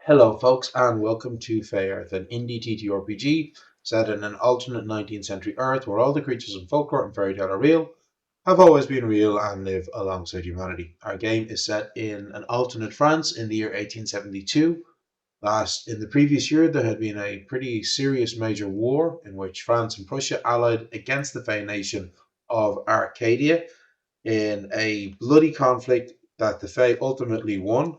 Hello, folks, and welcome to Fey Earth, an indie TTRPG set in an alternate 19th century Earth where all the creatures in folklore and fairy tale are real, have always been real, and live alongside humanity. Our game is set in an alternate France in the year 1872. In the previous year, there had been a pretty serious major war in which France and Prussia allied against the Fey nation of Arcadia in a bloody conflict that the Fey ultimately won,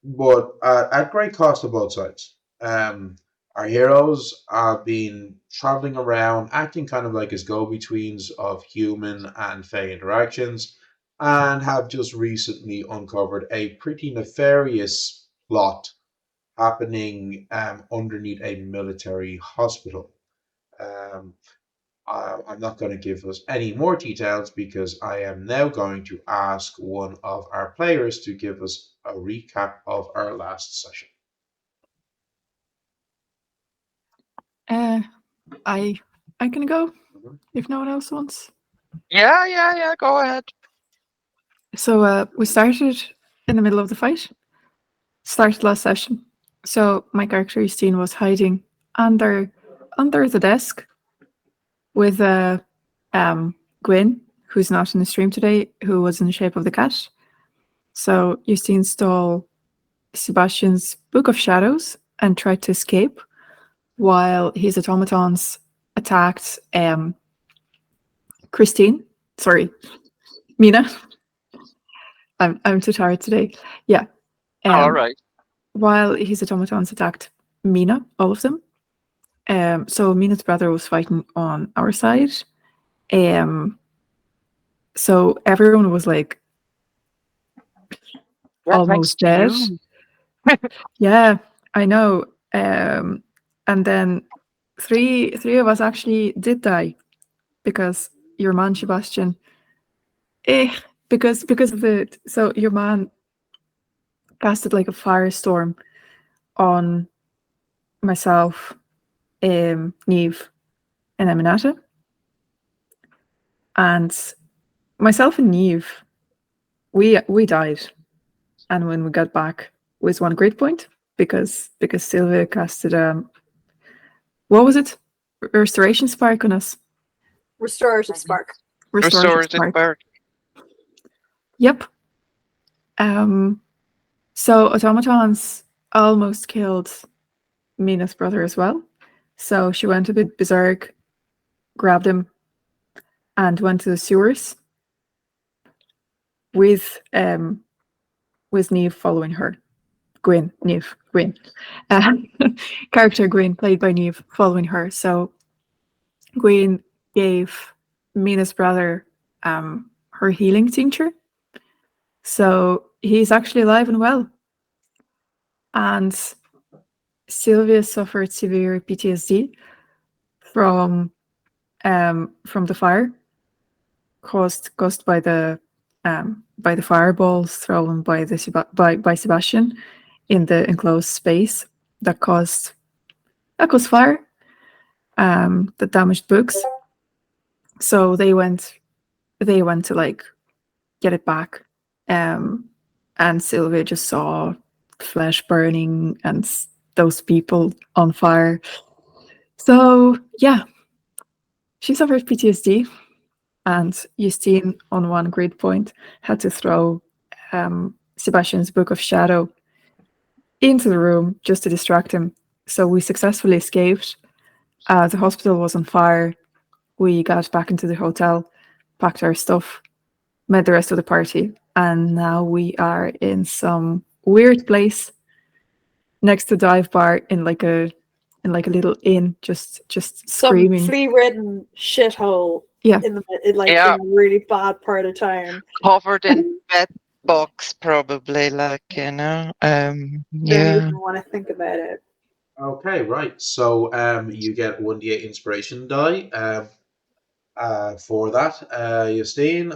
but at great cost to both sides. Our heroes have been traveling around, acting kind of like as go-betweens of human and Fey interactions, and have just recently uncovered a pretty nefarious plot happening underneath a military hospital. Um, I'm not going to give us any more details because I am now going to ask one of our players to give us a recap of our last session. I I can go Mhm. if no one else wants. Yeah. Go ahead. So we started in the middle of the fight. Started last session. So my character Justine was hiding under the desk with Gwyn, who's not in the stream today, who was in the shape of the cat. So Justine stole Sebastian's Book of Shadows and tried to escape while his automatons attacked Mina. I'm too tired today. Yeah. All right. While his automatons attacked Mina, all of them. So Mina's brother was fighting on our side. So everyone was like almost dead. Yeah, I know. And then three of us actually did die because your man Sebastian. Because of it. So your man casted like a firestorm on myself, Neve, and Aminata. And myself and Neve, we died. And when we got back was one great point because Sylvia casted what was it? Restoration Spark on us. Restorative Spark. Restorative Spark. Yep. So automatons almost killed Mina's brother as well. So she went a bit berserk, grabbed him, and went to the sewers with Neve following her. Gwyn. Character Gwyn, played by Neve, following her. So Gwyn gave Mina's brother her healing tincture. So he's actually alive and well. And Sylvia suffered severe PTSD from the fire caused by the fireballs thrown by Sebastian in the enclosed space that caused fire that damaged books. So they went to like get it back, and Sylvia just saw flesh burning and those people on fire. So yeah, she suffered PTSD, and Justine, on one great point, had to throw Sebastian's Book of Shadow into the room just to distract him. So we successfully escaped. The hospital was on fire. We got back into the hotel, packed our stuff, met the rest of the party, and now we are in some weird place next to dive bar in like a little inn, just screaming. Some flea-ridden shithole. Yeah. In a really bad part of town. Covered in bed bugs, probably. Like Don't even want to think about it. Okay, right. So you get 1d8 inspiration die for that, Justine.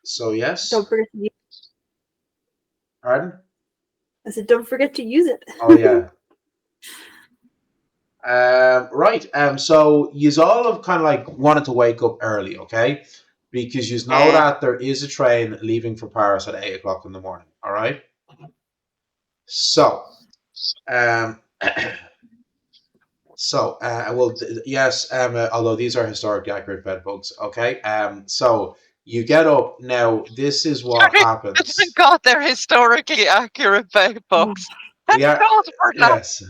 So yes. Don't forget to use it. Pardon? I said, don't forget to use it. Oh yeah. Right. So you all have kind of like wanted to wake up early, okay? Because you know that there is a train leaving for Paris at 8 o'clock in the morning. All right. So, um, yes, although these are historically accurate bed bugs, okay? So you get up. Now, this is what Sorry, thank happens. God they're historically accurate bed Oh, bugs. We Thank are, God for that. yes.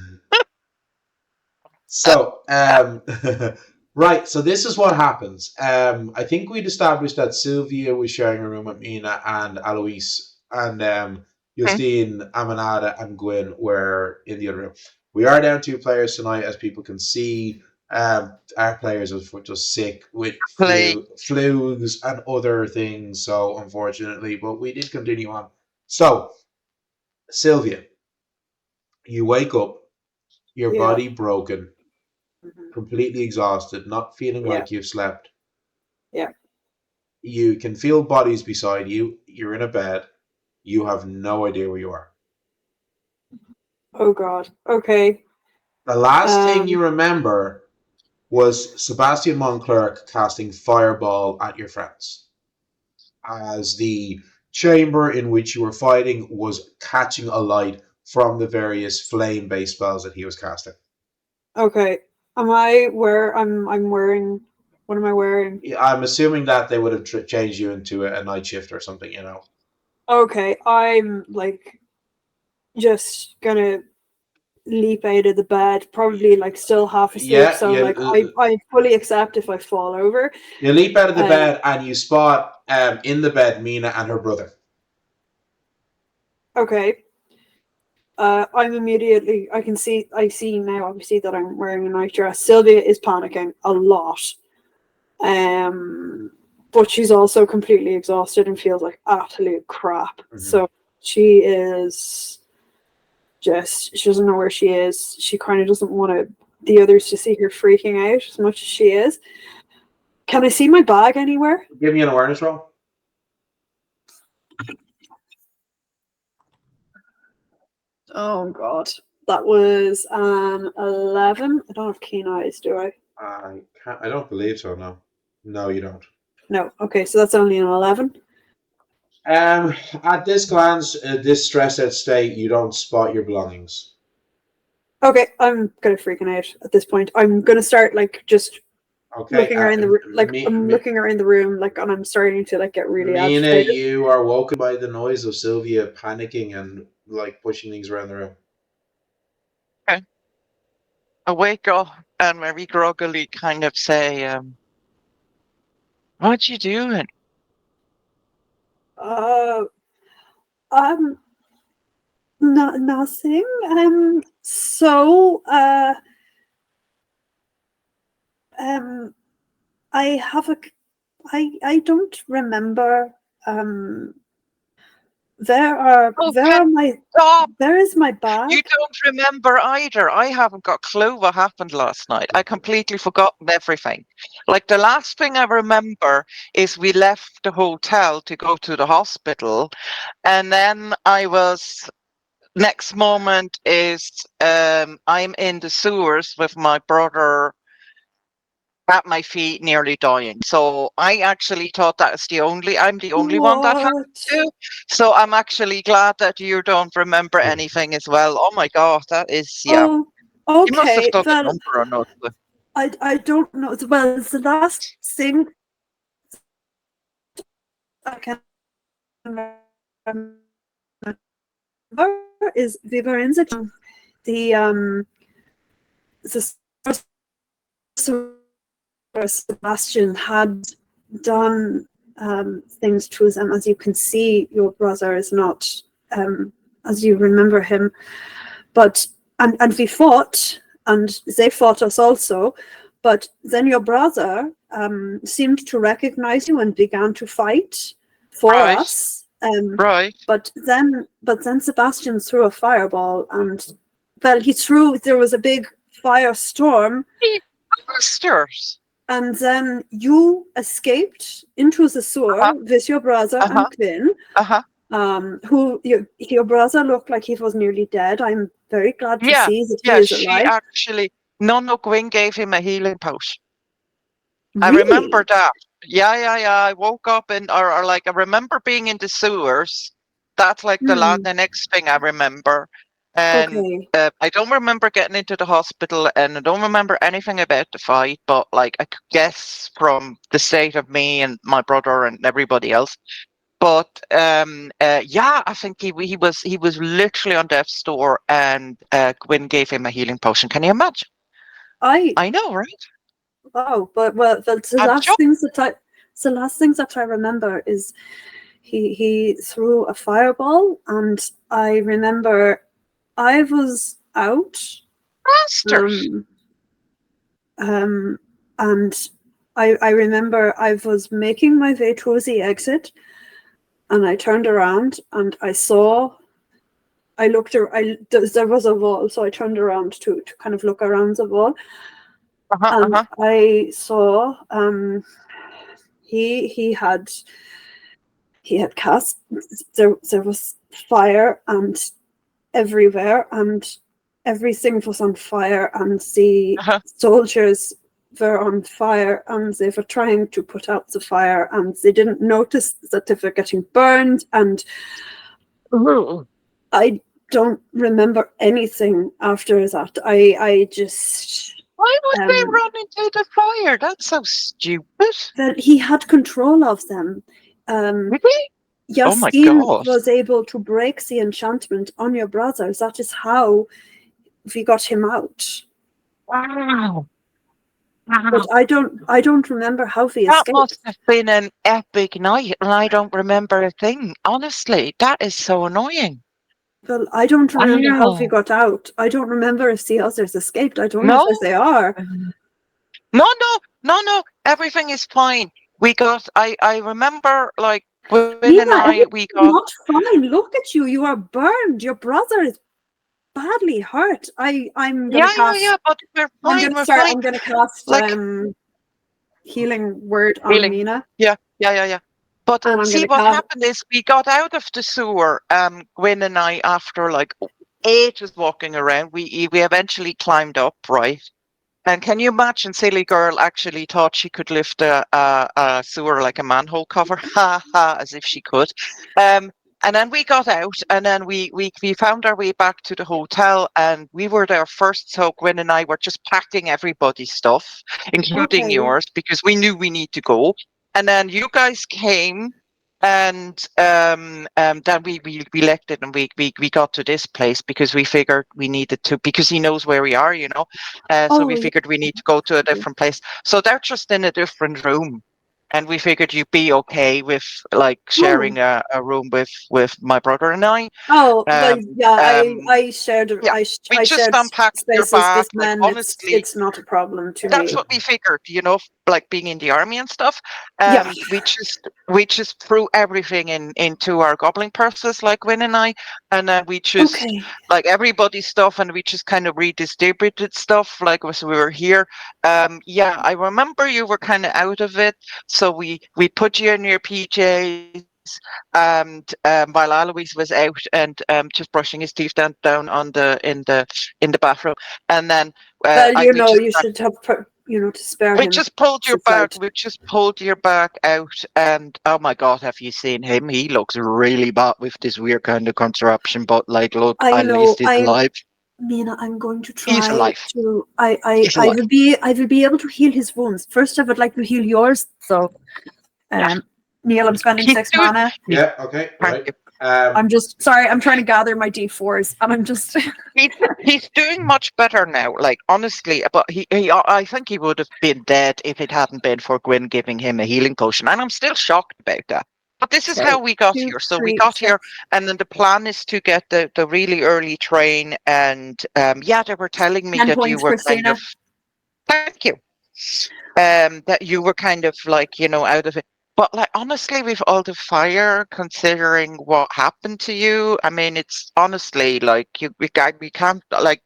So, right, so this is what happens. I think we'd established that Sylvia was sharing a room with Mina and Alois, and Justine, Amanada, and Gwyn were in the other room. We are down 2 players tonight, as people can see. Our players are just sick with Play. flus and other things, so unfortunately, but we did continue on. So, Sylvia, you wake up, your Yeah. body broken, Mhm. completely exhausted, not feeling Yeah. like you've slept. Yeah. You can feel bodies beside you. You're in a bed. You have no idea where you are. Oh God. Okay. The last thing you Um. remember was Sebastian Mont Clerc casting Fireball at your friends as the chamber in which you were fighting was catching alight from the various flame-based spells that he was casting. Okay. Am I where I'm wearing? What am I wearing? I'm assuming that they would have changed you into a night shift or something, Okay. I'm like just gonna leap out of the bed, probably like still half asleep. Yeah, So like I fully accept if I fall over. you leap out of the Um. bed and you spot in the bed Mina and her brother. Okay. I'm immediately. I see now. Obviously, that I'm wearing a night dress. Sylvia is panicking a lot. But she's also completely exhausted and feels like absolute crap. Mhm. So she is she doesn't know where she is. She kind of doesn't want the others to see her freaking out as much as she is. Can I see my bag anywhere? Give me an awareness roll. Oh God, that was an 11. I don't have keen eyes, do I? I don't believe so. No, you don't. No. Okay, so that's only an 11. At this glance, this stressed out state, you don't spot your belongings. Okay, I'm kind of freaking out at this point. I'm gonna start like just Okay. looking around I'm looking around the room and I'm starting to like get really Mina, agitated. you are woken by the noise of Sylvia panicking and like pushing things around the room. Okay. I wake up and very groggily kind of say, what you doing? Uh, nothing. So I have I don't remember. Oh, Where is my bag? you don't remember either. I haven't got a clue what happened last night. I completely forgotten everything. Like the last thing I remember is we left the hotel to go to the hospital, and then next moment is I'm in the sewers with my brother at my feet, nearly dying. So I actually thought I'm the only one that had What? to. So I'm actually glad that you don't remember anything as well. Oh my God, that is, yeah. Oh, You must have okay. done a Well, number or not. I don't know. Well, it's the last thing I can remember is we were in the Sebastian had done things to us, and as you can see, your brother is not as you remember him. But and we fought, and they fought us also. But then your brother seemed to recognize you and began to fight for Right. us. Right. But then Sebastian threw a fireball, and well, there was a big firestorm. Monsters. And then you escaped into the sewer with your brother and Quinn. Your brother looked like he was nearly dead. I'm very glad to see that he is alive. Actually, no, Gwyn gave him a healing potion. Really? I remember that. Yeah. I woke up or I remember being in the sewers. That's like the next thing I remember. And Okay. I don't remember getting into the hospital, and I don't remember anything about the fight. But like I could guess from the state of me and my brother and everybody else. But yeah, I think he was literally on death's door, and Gwyn gave him a healing potion. Can you imagine? I I know, right? Wow, but well, I'm sure. the last things that I remember is he threw a fireball, and I remember I was out, Masters. and I remember I was making my way towards the exit, and I turned around and I looked. There was a wall, so I turned around to kind of look around the wall. And I saw he had cast there was fire and everywhere, and everything was on fire, and the soldiers were on fire, and they were trying to put out the fire, and they didn't notice that they were getting burned, and I don't remember anything after that. I just Why would they run into the fire? That's so stupid. that he had control of them. Really? Oh my Yasin God. was able to break the enchantment on your brother. That is how we got him out. Wow. But I don't remember how we That escaped. must have been an epic night, and I don't remember a thing. Honestly, that is so annoying. Well, I don't remember how we Wow. got out. I don't remember if the others escaped. I don't know No. if they are. No. Everything is fine. We got. I remember like Gwyn and Mina, I. We got. not fine. Look at you. You are burned. Your brother is badly hurt. I'm gonna cast. Yeah. But we're fine. We're Sorry, fine. I'm gonna cast Like healing word on healing. Mina. Yeah. But And I'm see, gonna what cast. happened is we got out of the sewer. Gwyn and I, after like ages walking around, we eventually climbed up, right? And can you imagine, silly girl actually thought she could lift a sewer like a manhole cover? Ha ha, as if she could. And then we got out, and then we found our way back to the hotel, and we were there first. So Gwen and I were just packing everybody's stuff, including Okay. yours, because we knew we need to go. And then you guys came, and then we left it, and we got to this place because we figured we needed to, because he knows where we are, you know. So we Oh, figured we need to go to a different place. So they're just in a different room. And we figured you'd be okay with like sharing a room with my brother and I. Oh, well, yeah, Um, I shared yeah, we I just shared unpacked your spaces bag. with Like men. honestly, It's not a problem to that's me. what we figured, you know, like being in the army and stuff. Yeah. We just threw everything into our goblin purses, like Win and I, and then we just Okay. like everybody's stuff, and we just kind of redistributed stuff like as we were here. Yeah, I remember you were kind of out of it, so we put you in your PJs. And while Alois was out and just brushing his teeth down on in the bathroom, and then Well, we just you should have, to spare we him just pulled your the back. flight. We just pulled your back out, and oh my God, have you seen him? He looks really bad with this weird kind of contraption. But like, look, I at know. least he's alive. Mina, I'm going to He's try alive. to. He's alive. I will be able to heal his wounds. First, I would like to heal yours. So, Neil, I'm spending He's 6 doing- mana. Yeah, okay, Thank right. you. I'm just sorry. I'm trying to gather my D4s, and I'm just. He's doing much better now. Like honestly, but I think he would have been dead if it hadn't been for Gwyn giving him a healing potion, and I'm still shocked about that. But this is Sorry, how we got 2, here. So 3, we got 6. here, and then the plan is to get the really early train. And yeah, they were telling me 10 that you points, were kind Christina. of. Thank you. That you were kind of like, you know, out of it. But like honestly, with all the fire, considering what happened to you, I mean, it's honestly like we can't like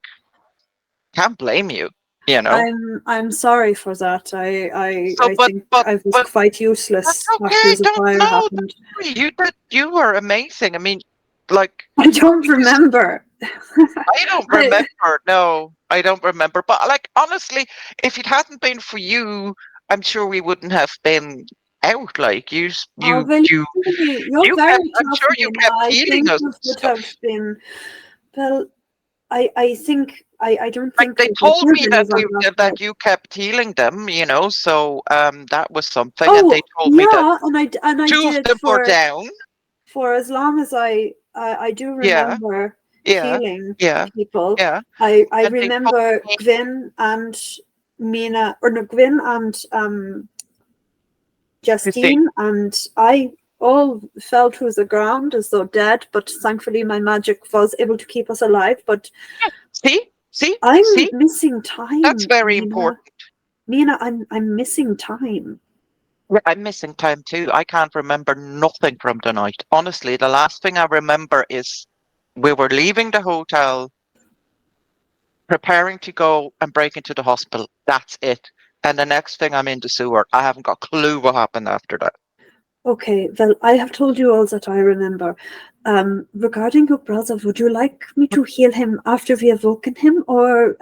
can't blame you, you know. I'm sorry for that. So, I think I was quite useless that's after okay. the Don't fire know. happened. You were amazing. I mean, like I don't remember. I don't remember. No, I don't remember. But like honestly, if it hadn't been for you, I'm sure we wouldn't have been out. Like you're Well, very you're very I'm tough, sure you Mina. kept I healing think us it and would have stuff. been well. I think I don't Like think they we told heard me any of that last that night. you kept healing them, so that was something, and they Oh told me that yeah, and I two of did them were down. for as long as I do Yeah, remember yeah, healing yeah, people. yeah. I And they told remember me, Gwyn and Mina, or no, Gwyn and Christine, Justine, and I all fell to the ground as though dead, but thankfully my magic was able to keep us alive. But see, I'm missing that's time, very Mina. important. Mina, I'm missing time. Yeah, I'm missing time too. I can't remember nothing from the night. Honestly, the last thing I remember is we were leaving the hotel, preparing to go and break into the hospital. That's it. And the next thing I'm in the sewer. I haven't got a clue what happened after that. Okay, well, I have told you all that I remember. Regarding your brother, would you like me to heal him after we have woken him, or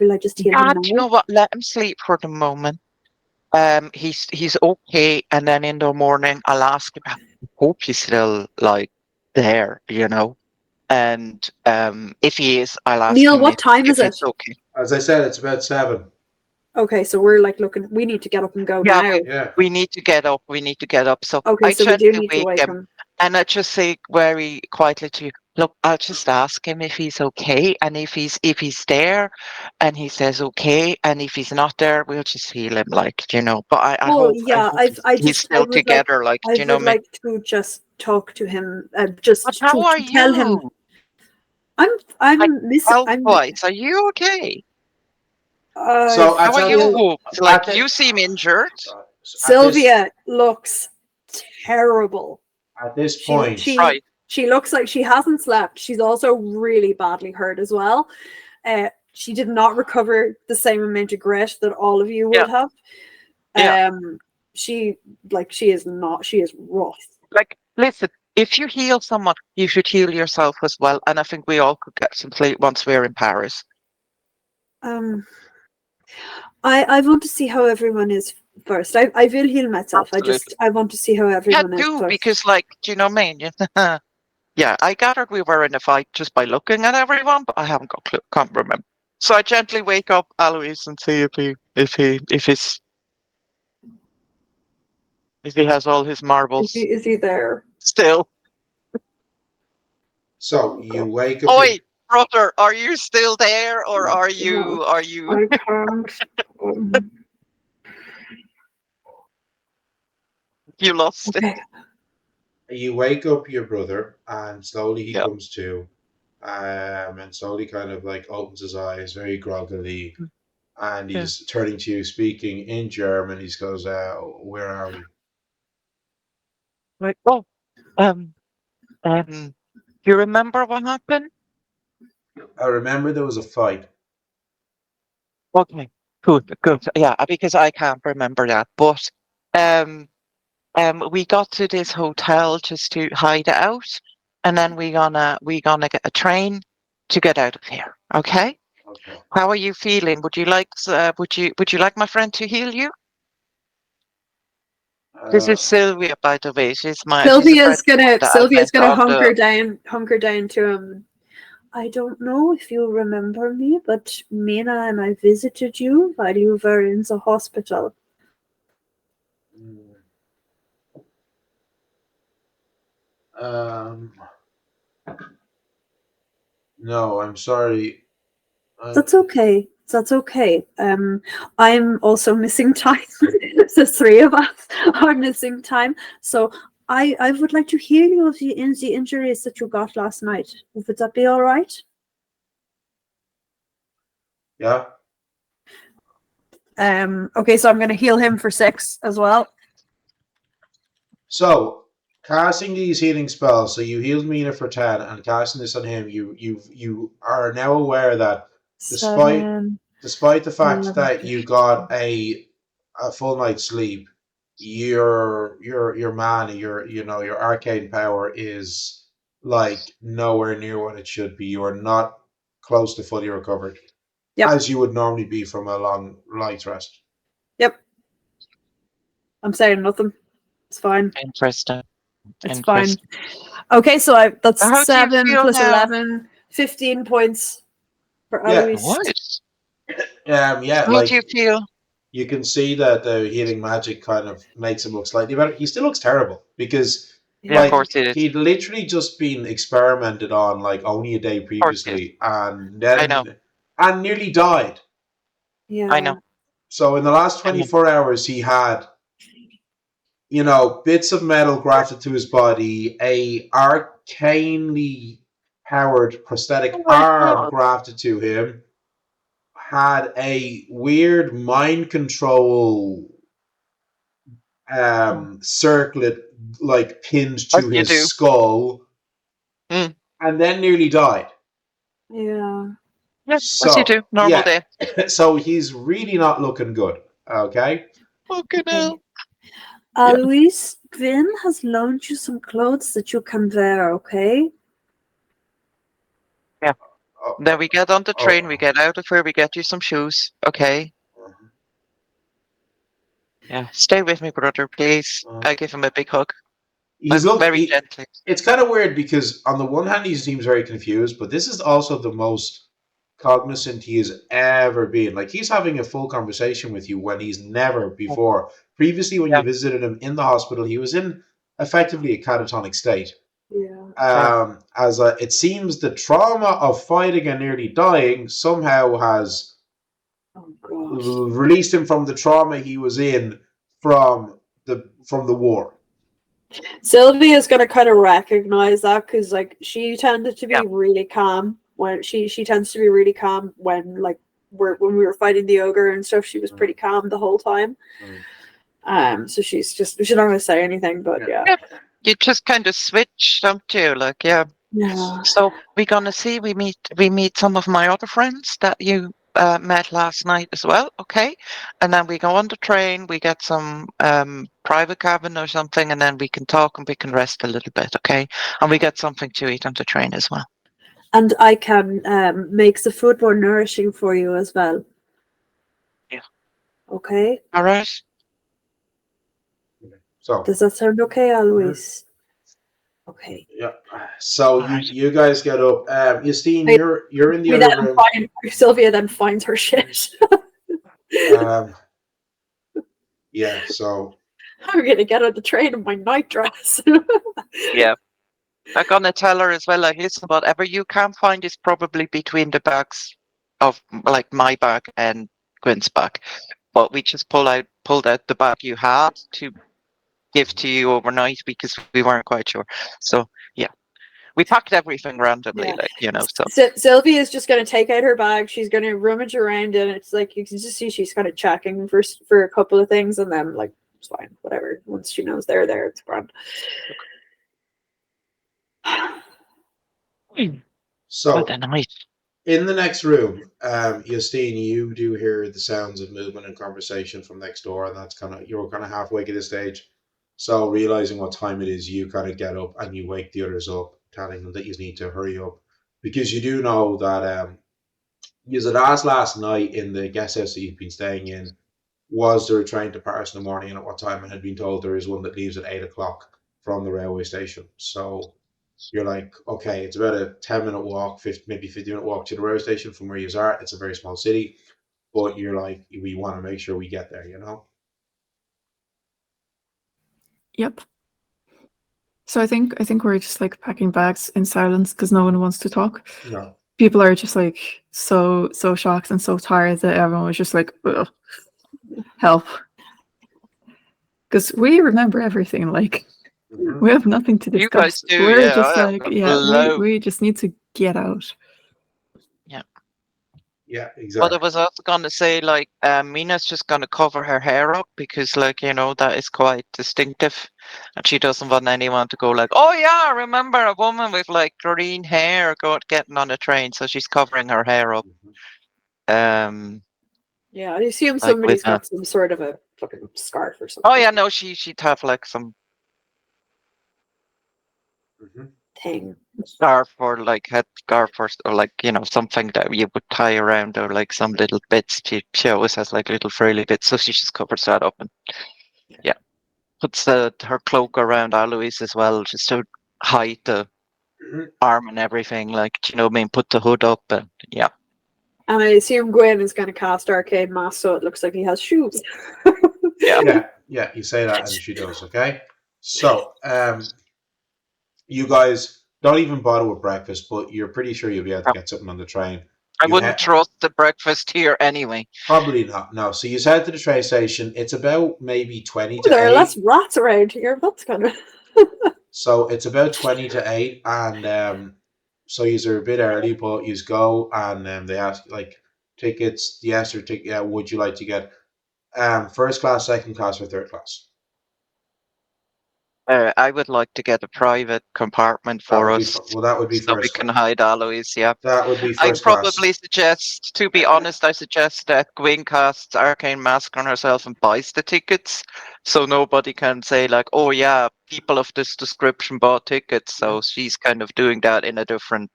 will I just heal him God, you now? know what? Let him sleep for the moment. He's okay, and then in the morning I'll ask him. I hope he's still like there, And if he is, I'll ask Neil, him what time if is it? it's okay. As I said, it's about 7. Okay, so we're like looking. We need to get up and go Yeah, now. Yeah. we need to get up. We need to get up. So Okay, I so we do gently need to wake wake him, him. and I just say very quietly to you, look, I'll just ask him if he's okay, and if he's there, and he says okay, and if he's not there, we'll just heal him, But I Oh hope yeah, he's I still would like together, I do you know would what I mean? like to just talk to him, But just how are to tell him you? I'm Like I'm missing. health wise, are you okay? So I How are tell you? you, Hooked? at Like the, you seem injured. at this Sylvia looks terrible. at this She point, she Right. she looks like she hasn't slept. She's also really badly hurt as well. She did not recover the same amount of grit that all of you Yeah. would have. Yeah. She is not. She is rough. Like, listen, if you heal someone, you should heal yourself as well. And I think we all could get some sleep once we're in Paris. I want to see how everyone is first. I will heal myself. Absolutely. I want to see how Yeah, everyone is do, first. because, do you know what I mean? Yeah, I gathered we were in a fight just by looking at everyone, but I haven't got a clue. Can't remember. So I gently wake up Alois and see if he has all his marbles Is he there? still. so you wake up. Oi, brother, are you still there, or are No, you? I can't. You lost it. Okay. You wake up your brother, and slowly he Yeah. comes to, and slowly kind of like opens his eyes very groggily, and he's turning to you, speaking in German. He goes, "Where are we?" Like, oh, do you remember what happened? I remember there was a fight. Okay, good. Yeah, because I can't remember that. But we got to this hotel just to hide out, and then we gonna get a train to get out of here. Okay? Okay. How are you feeling? Would you like my friend to heal you? This is Sylvia, by the way. She's a friend that I Sylvia's met gonna on the. hunker down to him. I don't know if you remember me, but Mina and I visited you while you were in the hospital. No, I'm sorry. That's okay. That's okay. I'm also missing time. The three of us are missing time. So I would like to heal you of the injuries that you got last night. Would that be all right? Yeah. Okay, so I'm going to heal him for 6 as well. So, casting these healing spells, so you healed Mina for 10, and casting this on him, you are now aware that despite 7, the fact 11, that you got a full night's sleep, your mana, your arcane power is like nowhere near what it should be. You are not close to fully recovered, Yep. as you would normally be from a long night's rest. Yep. I'm saying nothing. It's fine. Interesting. It's fine. Okay, so that's How do you 7 feel plus now? 11, 15 points for Yeah. Alois. What? Yeah, How do you feel? you can see that the healing magic kind of makes him look slightly better. He still looks terrible because Yeah, of like course it is. he'd literally just been experimented on like only a day Of course it is. previously and I know. nearly died. Yeah. I know. So in the last I know. 24 hours he had, you know, bits of metal grafted to his body, a arcanely powered prosthetic Oh my arm God. grafted to him, had a weird mind control circlet like pinned As to you his do. skull, Mm. and then nearly died. Yeah. Yeah, as you So do. Normal yeah, day. so he's really not looking good. Okay. Fucking hell. Alois, Gwyn has loaned you some clothes that you can wear, okay? Oh, Then we get on the train, oh. we get out of here, we get you some shoes. Okay. Yeah. Stay with me, brother, please. I give him a big hug. He's Like, looked. very gently. It's kind of weird because on the one hand he seems very confused, but this is also the most cognizant he has ever been. Like he's having a full conversation with you when he's never before. Previously, when you Yeah. visited him in the hospital, he was in effectively a catatonic state. Yeah. It seems the trauma of fighting and nearly dying somehow has Oh God. released him from the trauma he was in from the war. Sylvia's gonna kind of recognize that because like she tended to be Yeah. really calm when she tends to be really calm when like when we were fighting the ogre and stuff. She was pretty calm the whole time. So she's not gonna say anything, but yeah. You just kind of switch, don't you? Like, yeah. Yeah. So we're gonna see. We meet some of my other friends that you met last night as well. Okay, and then we go on the train. We get some private cabin or something, and then we can talk and we can rest a little bit. Okay, and we get something to eat on the train as well. And I can make the food more nourishing for you as well. Yeah. Okay. All right. So Does that sound okay, Alois? Okay. yeah. So All right. you guys get up. Justine, Wait, you're in the other room. Sylvia then finds her shit. Yeah. So I'm gonna get on the train in my nightdress. Yeah. I'm gonna tell her as well. Like, listen, whatever you can find is probably between the bags of like my bag and Gwen's bag. But we just pulled out the bag you had to give to you overnight because we weren't quite sure. So yeah, we packed everything randomly, Yeah. like, you know. So Sylvia is just going to take out her bag. She's going to rummage around, and it's like you can just see she's kind of checking for a couple of things, and then like it's fine, whatever. Once she knows they're there, it's grand. so what a night. in the next room, Justine, you do hear the sounds of movement and conversation from next door, and that's you're kind of halfway at this stage. So realizing what time it is, you kind of get up and you wake the others up, telling them that you need to hurry up because you do know that you had asked last night in the guest house that you've been staying in, was there a train to Paris in the morning and at what time, and had been told there is one that leaves at 8 o'clock from the railway station. So you're like, okay, it's about a 10-minute walk, maybe 15-minute walk to the railway station from where you are. It's a very small city, but you're like, we want to make sure we get there, you know? Yep. So I think we're just like packing bags in silence because no one wants to talk. No. People are just like so shocked and so tired that everyone was just like, ugh, help. Because we remember everything. Like we have nothing to discuss. You guys do, we're yeah. just I like, have yeah, loads. we just need to get out. Yeah, But exactly. I was also gonna say, like, Mina's just gonna cover her hair up because, like, you know, that is quite distinctive, and she doesn't want anyone to go like, "Oh yeah, I remember a woman with like green hair getting on a train." So she's covering her hair up. Um, Yeah, I assume like somebody's with got some sort of a fucking scarf or something. oh yeah, no, she'd have like some Thing. scarf or like head scarf or like, you know, something that you would tie around or like some little bits. She always has like little frilly bits, so she just covers that up and yeah, puts her cloak around Alois as well, just to hide the arm and everything. Like, do you know what I mean? Put the hood up and yeah. And I assume Gwyn is going to cast Arcane Mask, so it looks like he has shoes. Yeah. Yeah, you say that and she does, okay? So, you guys don't even bother with breakfast, but you're pretty sure you'll be able to get something on the train. I You wouldn't he- trust the breakfast here anyway. Probably not, no. So you head to the train station. It's about maybe 20 to There are 8. less rats around here. That's kind of... So it's about 20 to 8, and so you're a bit early, but you go, and they ask, like, tickets, yes or ticket, yeah, would you like to get first class, second class, or third class? I would like to get a private compartment for us That would be so we first can class. hide Alois, yeah. That would be I first class. probably suggest, to be honest, I suggest that Gwyn casts Arcane Mask on herself and buys the tickets, so nobody can say like, oh yeah, people of this description bought tickets, so she's kind of doing that in a different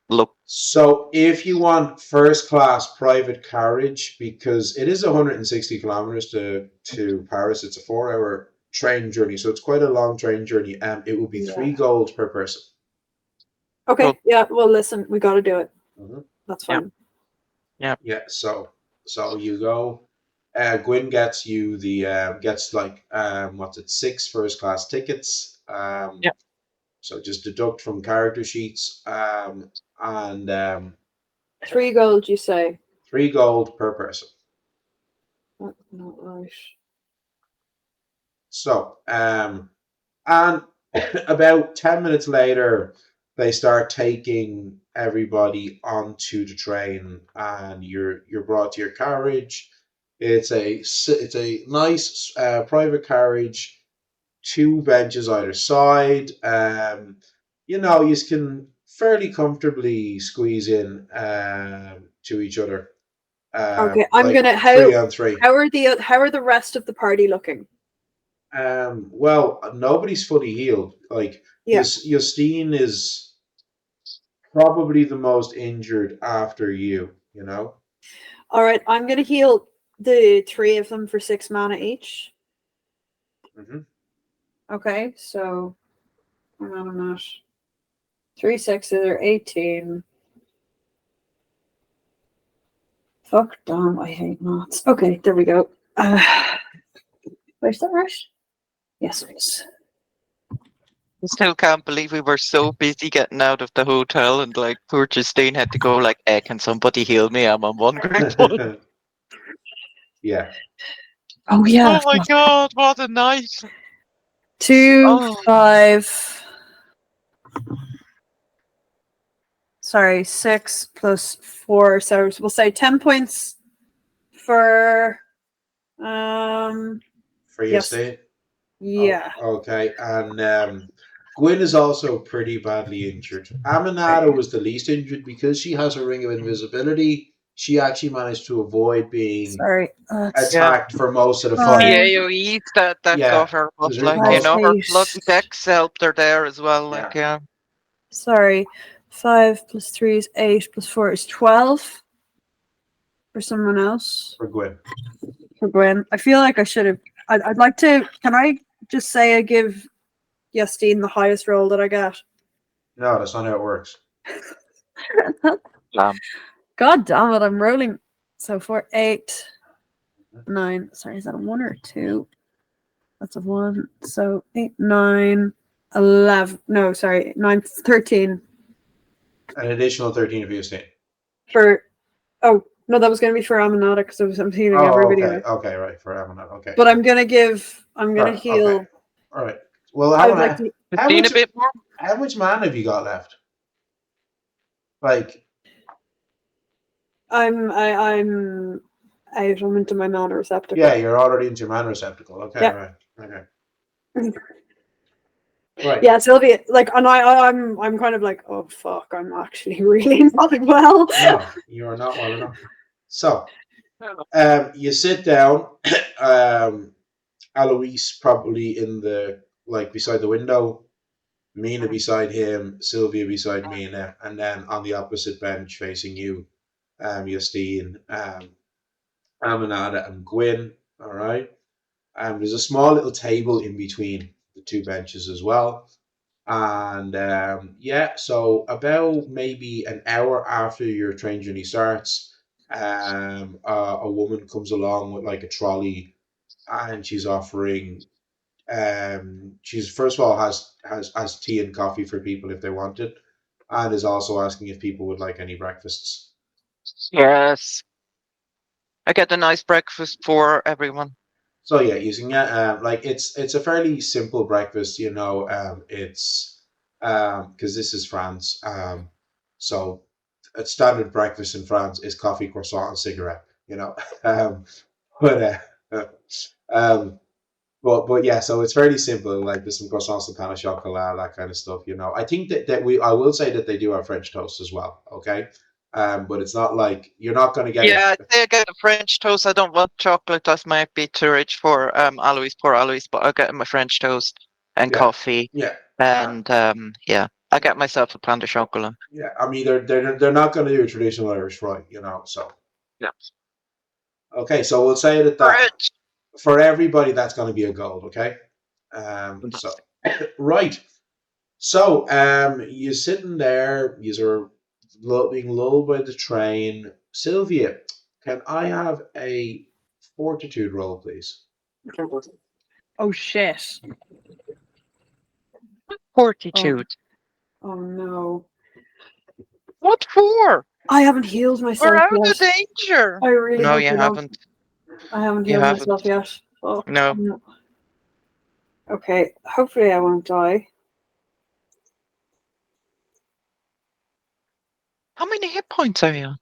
look. So if you want first class private carriage, because it is 160 kilometers to Paris, it's a 4-hour train journey, so it's quite a long train journey. It would be 3 gold per person. Okay, Well- yeah, well, listen, we got to do it. Mhm. That's fine. Yeah. So you go. Gwyn gets you the gets like what's it, 6 first class tickets. Yeah. So just deduct from character sheets. And 3 gold, you say? 3 gold per person. That's not right. So and about 10 minutes later, they start taking everybody onto the train, and you're brought to your carriage. It's a nice private carriage, 2 benches either side. You can fairly comfortably squeeze in to each other. Okay, I'm like gonna 3 on 3. how are the rest of the party looking? Well, nobody's fully healed. Like, Yeah. Justine is probably the most injured after you. All right, I'm gonna heal the 3 of them for 6 mana each. Mm-hmm. Okay, so hang on a minute. 3 6s are 18. Fuck damn, I hate maths. Okay, there we go. Where's that right? Yes, it is. I still can't believe we were so busy getting out of the hotel and like poor Justine had to go like, can somebody heal me? I'm on 1 grade. Yeah. Oh yeah. Oh my god, what a night. 2 Oh. 5. Sorry, 6 plus 4. So we'll say 10 points for For yes. Justine. Yeah. Okay, and Gwyn is also pretty badly injured. Aminata was the least injured because she has a ring of invisibility. She actually managed to avoid being Sorry. attacked for most of the The fight. AoEs that Yeah, got her, but there's like, most- her Eight. bloody decks helped her there as well. Like, yeah. Sorry. 5 plus 3 is 8 plus 4 is 12 for someone else. For Gwyn. For Gwen. I feel like I should have. I'd like to. Can I just say I give Justine the highest roll that I get? No, that's not how it works. God damn it, I'm rolling. So 4, 8, 9. Sorry, is that a 1 or a 2? That's a 1. So 8, 9, 11. No, sorry, 9, 13. An additional 13 for Justine. For. Oh, no, that was going to be for Aminata because I'm healing Oh, everybody. okay, right, for Aminata. Okay. But I'm going to heal. Okay. All right. Well, I would like to. Justine a bit more? how much mana have you got left? Like, I'm out. I'm into my mana receptacle. yeah, you're already into your mana receptacle. Okay, Yeah. right. Okay. Right. Yeah, Sylvia, like, and I'm kind of like, oh fuck, I'm actually really not well. No, you are not well enough. So, you sit down. Alois probably in the beside the window. Mina beside him. Sylvia beside Mina, and then on the opposite bench facing you, Justine, Aminata, and Gwyn. All right. There's a small little table in between the 2 benches as well. And so about maybe an hour after your train journey starts, A woman comes along with like a trolley, and she's offering. She's first of all has tea and coffee for people if they want it, and is also asking if people would like any breakfasts. Yes. I get a nice breakfast for everyone. So yeah, using it, like it's a fairly simple breakfast, it's because this is France, so a standard breakfast in France is coffee, croissant, and cigarette, um, but um, but yeah, so it's fairly simple. Like there's some croissants and pain au chocolat, that kind of stuff. I think that I will say that they do have French toast as well. Okay, but it's not like you're not going to get Yeah, it. I say I get a French toast. I don't want chocolate. That might be too rich for Alois, poor Alois, but I'll get my French toast and Yeah, coffee. yeah. And yeah, I get myself a pain de chocolat. Yeah, I mean they're not going to do a traditional Irish fry, So Yeah. okay, so we'll say that Rich. for everybody that's going to be a gold. Okay, so Fantastic. right, so you're sitting there, you're being lulled by the train. Sylvia, can I have a fortitude roll, please? Oh shit. Fortitude. Oh no. What for? I haven't healed We're myself out yet. of danger. I really No, hope you you don't. haven't. I haven't You healed haven't. myself yet. Oh, No. no. Okay, hopefully I won't die. How many hit points are you?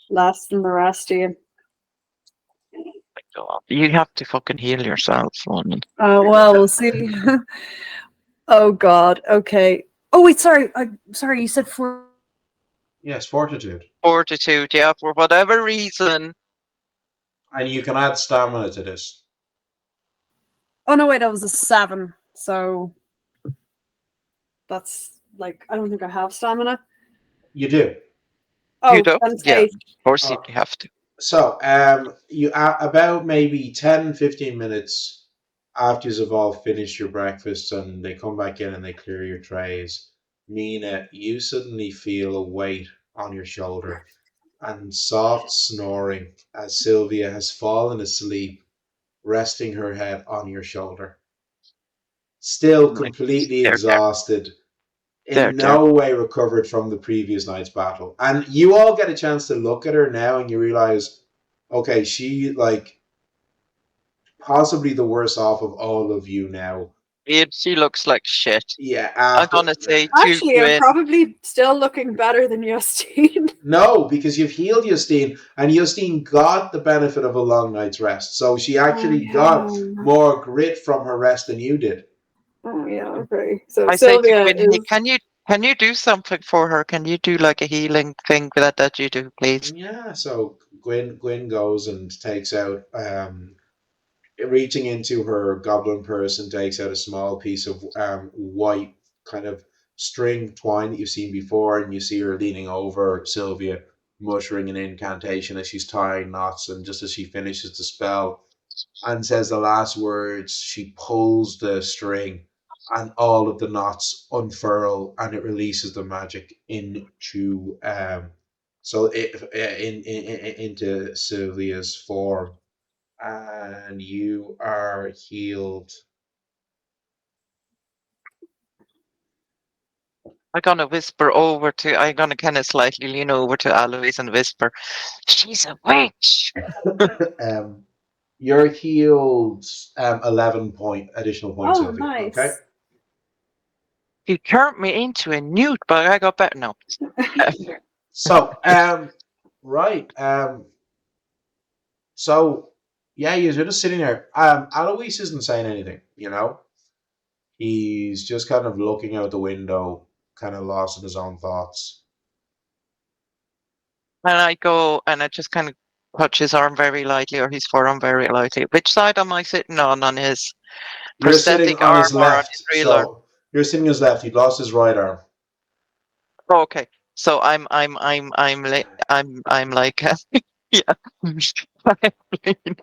Less than the rest of you. You have to fucking heal yourself, woman. Well, we'll see. Oh God. Okay. Oh wait, sorry. Sorry. You said four. Yes, fortitude, Fortitude, yeah, for whatever reason. and you can add stamina to this. Oh no, wait, that was a 7. So that's like I don't think I have stamina. You do. Oh, You don't? then Yeah, save. of course you Uh, have to. So, you about maybe 10, 15 minutes after you've all finished your breakfast and they come back in and they clear your trays, Mina, you suddenly feel a weight on your shoulder and soft snoring as Sylvia has fallen asleep, resting her head on your shoulder. Still Like, completely there, there, exhausted, there, in there. no way recovered from the previous night's battle. And you all get a chance to look at her now and you realize, okay, she like possibly the worst off of all of you now. She looks like shit. Yeah, I'm after gonna say 2 Actually, I'm Gwyn. probably still looking better than Justine. no, because you've healed Justine, and Justine got the benefit of a long night's rest. So she actually got more grit from her rest than you did. Oh yeah, okay. So I say to Sylvia Gwyn, hey, is. can you do something for her? Can you do like a healing thing that you do, please? Yeah, so Gwyn goes and takes out reaching into her goblin purse and takes out a small piece of white kind of string twine that you've seen before, and you see her leaning over Sylvia, muttering an incantation as she's tying knots. And just as she finishes the spell and says the last words, she pulls the string, and all of the knots unfurl, and it releases the magic into into Sylvia's form, and you are healed. I'm gonna kind of slightly lean over to Alois and whisper, she's a witch. um, you're healed 11 additional points, Oh, Sylvia. Okay. nice. You turned me into a newt, but I got better. No. So, right. So, yeah, you're just sitting there. Alois isn't saying anything. He's just kind of looking out the window, kind of lost in his own thoughts. And I go and I just kind of touch his arm very lightly or his forearm very lightly. Which side am I sitting on his You're sitting prosthetic on arm his or on his left, real arm? so you're sitting on his left. He lost his right arm. Oh, okay. So I'm like yeah. I'm leaning.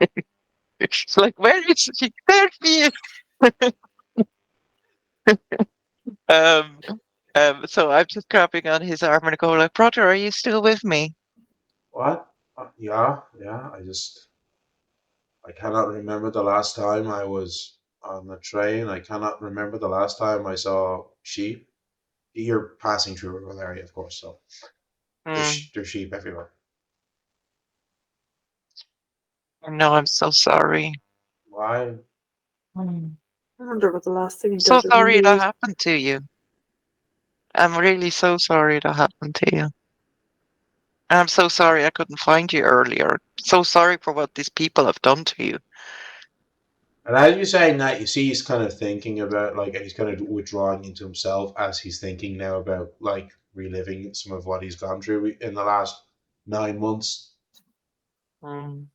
It's like where is she? There she is. Um so I'm just grabbing on his arm and I go like, brother, are you still with me? What? Yeah. I cannot remember the last time I was on the train. I cannot remember the last time I saw sheep. You're passing through a rural area, of course, so Mm. there's sheep everywhere. No, I'm so sorry. Why? Mm. I wonder what the last thing he So does is sorry that move. happened to you. I'm really so sorry that happened to you. And I'm so sorry I couldn't find you earlier. So sorry for what these people have done to you. And as you're saying that, you see he's kind of thinking about like he's kind of withdrawing into himself as he's thinking now about like reliving some of what he's gone through in the last 9 months. Mm.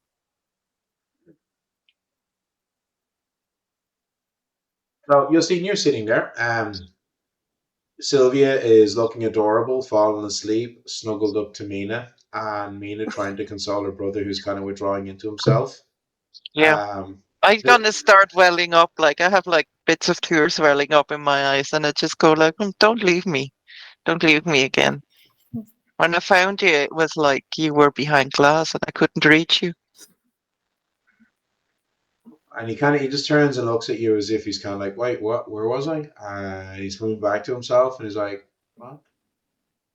So you'll see you're sitting there. Sylvia is looking adorable, falling asleep, snuggled up to Mina, and Mina trying to console her brother who's kind of withdrawing into himself. Yeah. Um, I'm the, gonna start welling up. Like I have like bits of tears welling up in my eyes, and I just go like, Don't leave me. Don't leave me again." When I found you, it was like you were behind glass and I couldn't reach you. and he just turns and looks at you as if he's kind of like, wait, what? Where was I? And he's coming back to himself and he's like, what?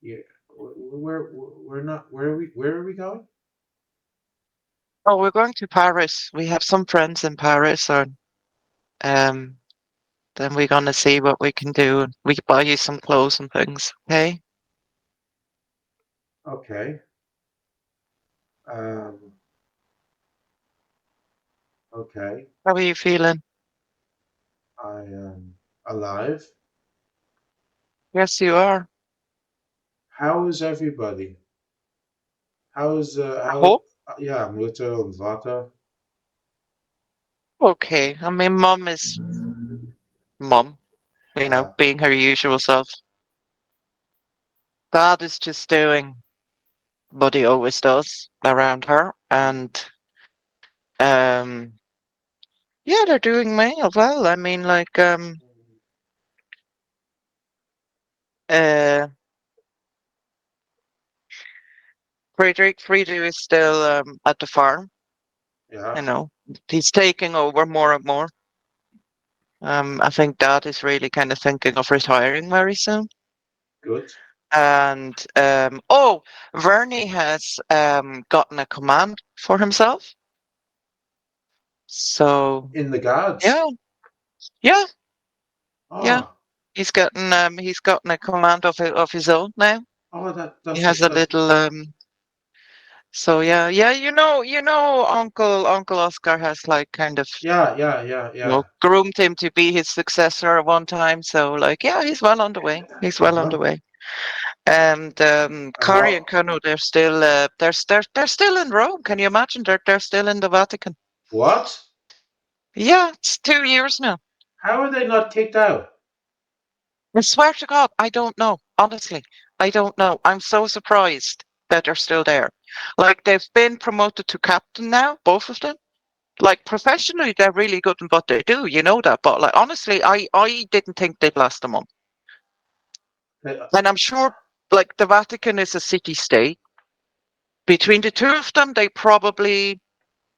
Yeah, we're not. Where are we going? Oh, we're going to Paris. We have some friends in Paris, and um, then we're gonna see what we can do. And we can buy you some clothes and things. Okay? Okay. Um. Okay. How are you feeling? I am alive. Yes, you are. How is everybody? How's I how? hope. Yeah, Mutter and Vater. Okay. I mean, mom is mom. Yeah. Being her usual self. Dad is just doing what he always does around her, and um, yeah, they're doing well. I mean, like uh, Friedrich is still at the farm. Yeah. He's taking over more and more. I think Dad is really kind of thinking of retiring very soon. Good. And Vernie has gotten a command for himself. So In the guards. yeah, yeah, yeah. Oh. He's gotten a command of his own now. Oh, that He that's has a that's little So yeah. Uncle Oscar has like kind of yeah. groomed him to be his successor at one time. So like yeah, he's well on the way. He's well on Uh-huh. the way. And And Kari and what? Kuno, they're still they're still in Rome. Can you imagine? They're still in the Vatican. What? Yeah, it's 2 years now. How are they not kicked out? I swear to God, I don't know. Honestly, I don't know. I'm so surprised that they're still there. Like they've been promoted to captain now, both of them. Like professionally, they're really good in what they do. You know that. But like honestly, I didn't think they'd last a month. They, And I'm sure like the Vatican is a city state. Between the two of them, they probably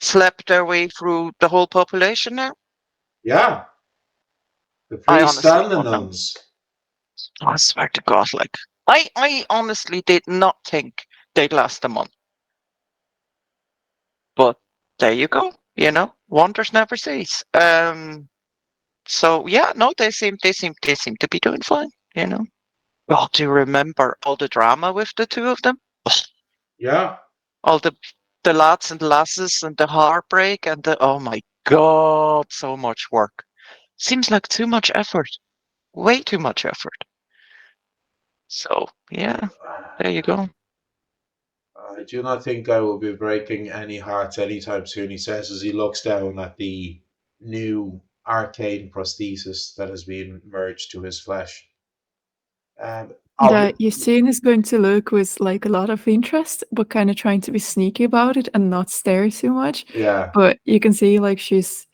slept their way through the whole population now. yeah, the I priests honestly and the don't know. nuns. I swear to God, like I honestly did not think they'd last a month. But there you go. Wonders never cease. So yeah, no, they seem to be doing fine. Oh, do you remember all the drama with the two of them? Yeah, All the lads and lasses and the heartbreak and the oh my God, so much work. Seems like too much effort. Way too much effort. So yeah, there you go. I do not think I will be breaking any hearts anytime soon, he says as he looks down at the new arcane prosthesis that has been merged to his flesh. Yeah, Obvi- Justine is going to look with like a lot of interest, but kind of trying to be sneaky about it and not stare too much. yeah, But you can see like she's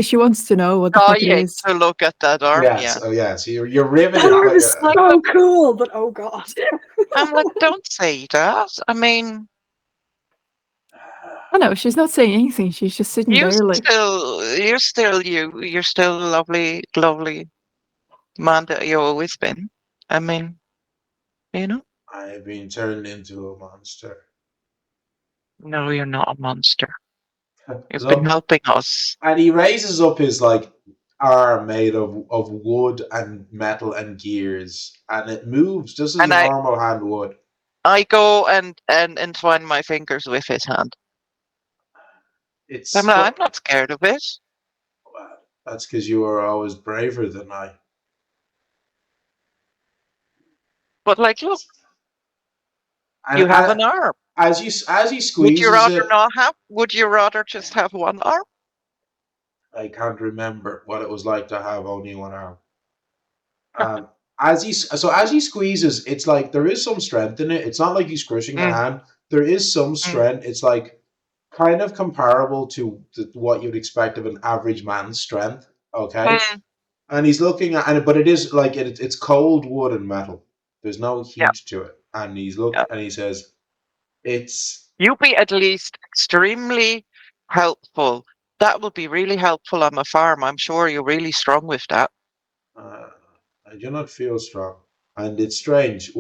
she wants to know what the fuck it yeah, is. to look at that arm. Yes. Yeah. Oh, yeah. So you're riveted. That arm But is so cool, but oh god. I'm like, don't say that. I mean, Oh no, she's not saying anything. She's just sitting you're there like, still you. You're still a lovely, lovely man that you've always been. I mean, you know. I've been turned into a monster. No, you're not a monster. You've been Look, helping us. and he raises up his like arm made of wood and metal and gears, and it moves just as And a normal hand would. I go and entwine my fingers with his hand. It's I'm not scared of it. well, that's because you are always braver than I. But like, look, And you have an arm. as he Would you squeezes rather it, not have? Would you rather just have one arm? I can't remember what it was like to have only one arm. As he squeezes, it's like there is some strength in it. It's not like he's crushing your Mm, hand. There is some mm, strength. It's like kind of comparable to what you'd expect of an average man's strength. Okay, mm. and he's looking at it, but it is like it's cold wood and metal. There's no Yeah, heat to it, and yeah. he says it's. You be at least extremely helpful. That would be really helpful on a farm. I'm sure you're really strong with that. Uh, I do not feel strong, and it's strange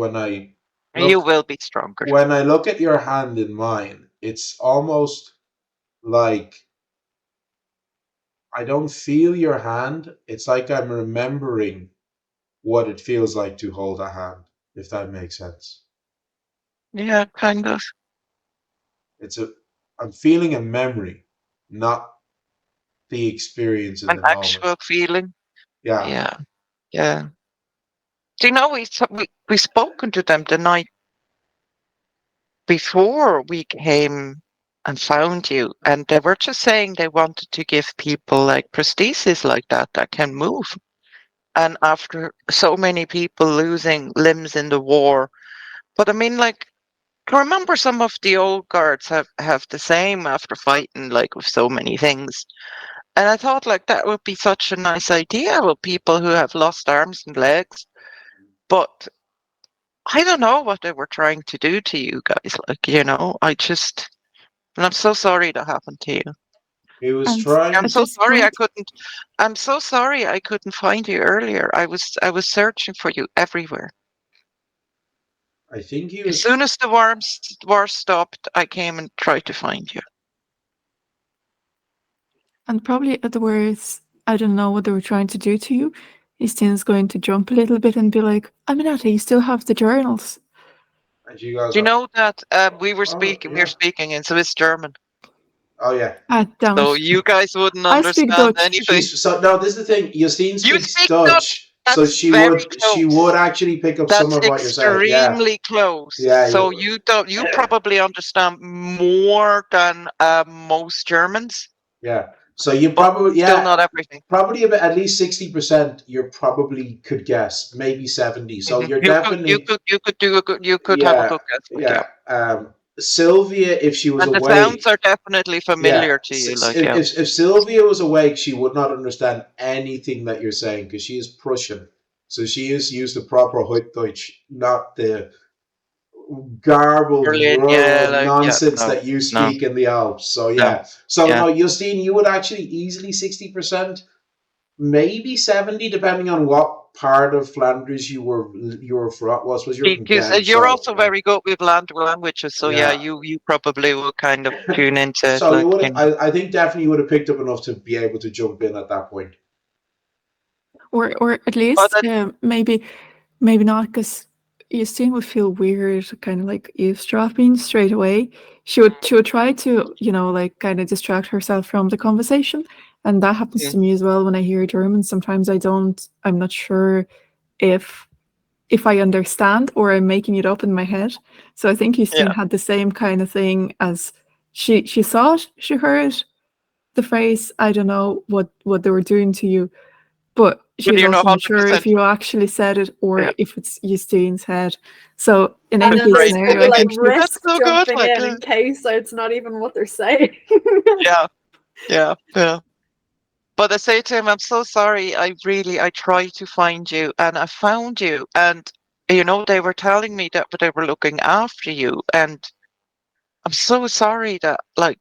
You look will be stronger. when I look at your hand in mine. It's almost like I don't feel your hand. It's like I'm remembering what it feels like to hold a hand, if that makes sense. Yeah, kind of. It's a I'm feeling a memory, not the experience in An the moment. actual feeling. Yeah. Yeah, yeah. Do you know we spoken to them the night before we came and found you, and they were just saying they wanted to give people like prostheses like that can move. And after so many people losing limbs in the war, but I mean, like, I remember some of the old guards have the same after fighting like with so many things. And I thought like that would be such a nice idea with people who have lost arms and legs. But I don't know what they were trying to do to you guys. Like, and I'm so sorry that happened to you. He was and I'm trying at so this sorry point, I'm so sorry I couldn't find you earlier. I was searching for you everywhere. I think he As was soon as the war stopped, I came and tried to find you. and probably at the words, I don't know what they were trying to do to you. Justin's going to jump a little bit and be like, Aminata, you still have the journals. and you guys Do you are know that we were oh yeah. speaking in Swiss German, Oh yeah. Ah, damn so it. you guys wouldn't I speak understand Dutch. anything. She's so no, this is the thing. Justine You speaks speak Dutch. Dutch, so That's very she would close. actually pick up some That's of what you're saying. Yeah. extremely close. Yeah, So you don't. You probably understand more than most Germans, yeah. So you but probably still not everything. probably about at least 60% you probably could guess, maybe 70. So Mhm. you're You definitely could do a good. You could have a yeah, good guess. Like, yeah. yeah. Sylvia, if she was And the sounds awake, are definitely yeah. familiar to you. Like, yeah. If Sylvia was awake, she would not understand anything that you're saying because she is Prussian. So she is used the proper Hochdeutsch, not the garbled Berlin, yeah, rural like, yeah, nonsense no, that you no, speak in the Alps. So no, yeah. So yeah. no, Justine, you would actually easily 60%, maybe 70, depending on what part of Flanders you were from. Was you're from Because Ghent, you're so also very good with languages, so yeah, yeah. you probably will kind of tune into it, So you like, would have, I think definitely you would have picked up enough to be able to jump in at that point. Or at But least maybe not, because Justine would feel weird, kind of like eavesdropping straight away. She would try to, like kind of distract herself from the conversation. And that happens to me as well when I hear German. Sometimes I'm not sure if I understand or I'm making it up in my head. So I think Justine yeah, had the same kind of thing as she thought she heard the phrase, I don't know what they were doing to you, but but she's you're not also not sure 100%. if you actually said it or Yeah, if it's Justine's head. So in And any then case there's great. scenario, probably I like think That's risk so good. jumping Like, in case it's not even what they're saying. yeah, yeah, yeah. But I say to him, I'm so sorry. I tried to find you and I found you. And, they were telling me that they were looking after you. And I'm so sorry that, like,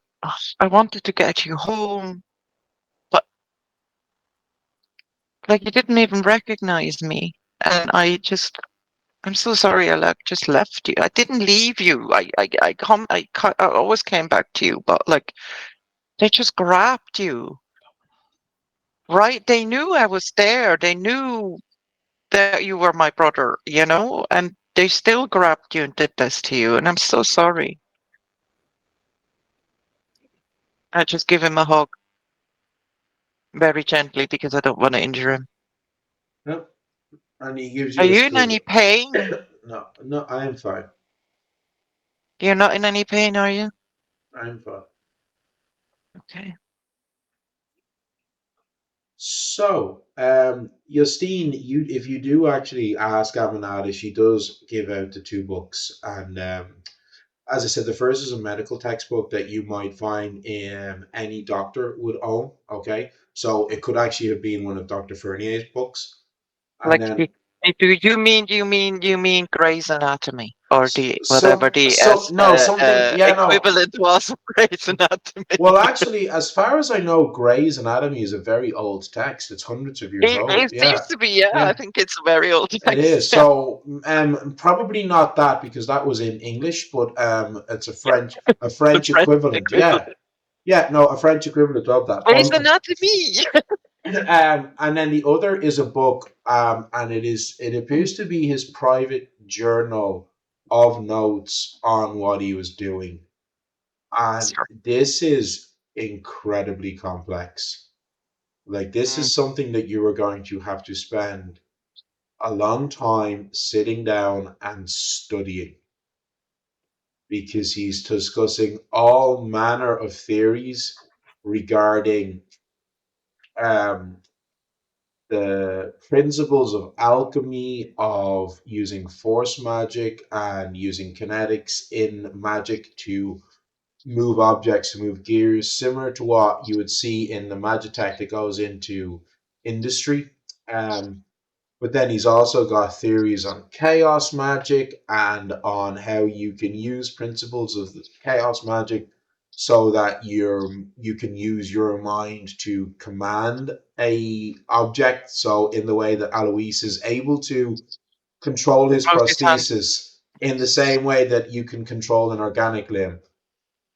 I wanted to get you home. But, like, you didn't even recognize me. And I'm so sorry I just left you. I didn't leave you. I always came back to you. But, like, they just grabbed you. Right? They knew I was there. They knew that you were my brother, and they still grabbed you and did this to you, and I'm so sorry. I just give him a hug very gently because I don't want to injure him. Yep. And he gives Are you a you in screw. any pain? No, I am fine. You're not in any pain, are you? I'm fine. Okay. So, Justine, if you do actually ask Aminata, she does give out the two books, and as I said, the first is a medical textbook that you might find any doctor would own. Okay, so it could actually have been one of Dr. Fournier's books, and Like, then do you mean Grey's Anatomy or whatever the something. Yeah, no. equivalent was of Grey's Anatomy? Well, actually, as far as I know, Grey's Anatomy is a very old text. It's hundreds of years old. It Yeah, seems to be, yeah. I yeah. think it's a very old It text. is. Yeah. So, probably not that because that was in English, but it's a French French equivalent. Yeah, equivalent. yeah. No, a French equivalent of that. Grey's Anatomy. And then the other is a book, and it appears to be his private journal of notes on what he was doing, and Sure. this is incredibly complex. Like this is something that you are going to have to spend a long time sitting down and studying because he's discussing all manner of theories regarding um, the principles of alchemy, of using force magic and using kinetics in magic to move objects, to move gears, similar to what you would see in the magitech that goes into industry. Um, But then he's also got theories on chaos magic and on how you can use principles of chaos magic so that you can use your mind to command a object. So in the way that Alois is able to control his Multitasking. prosthesis in the same way that you can control an organic limb.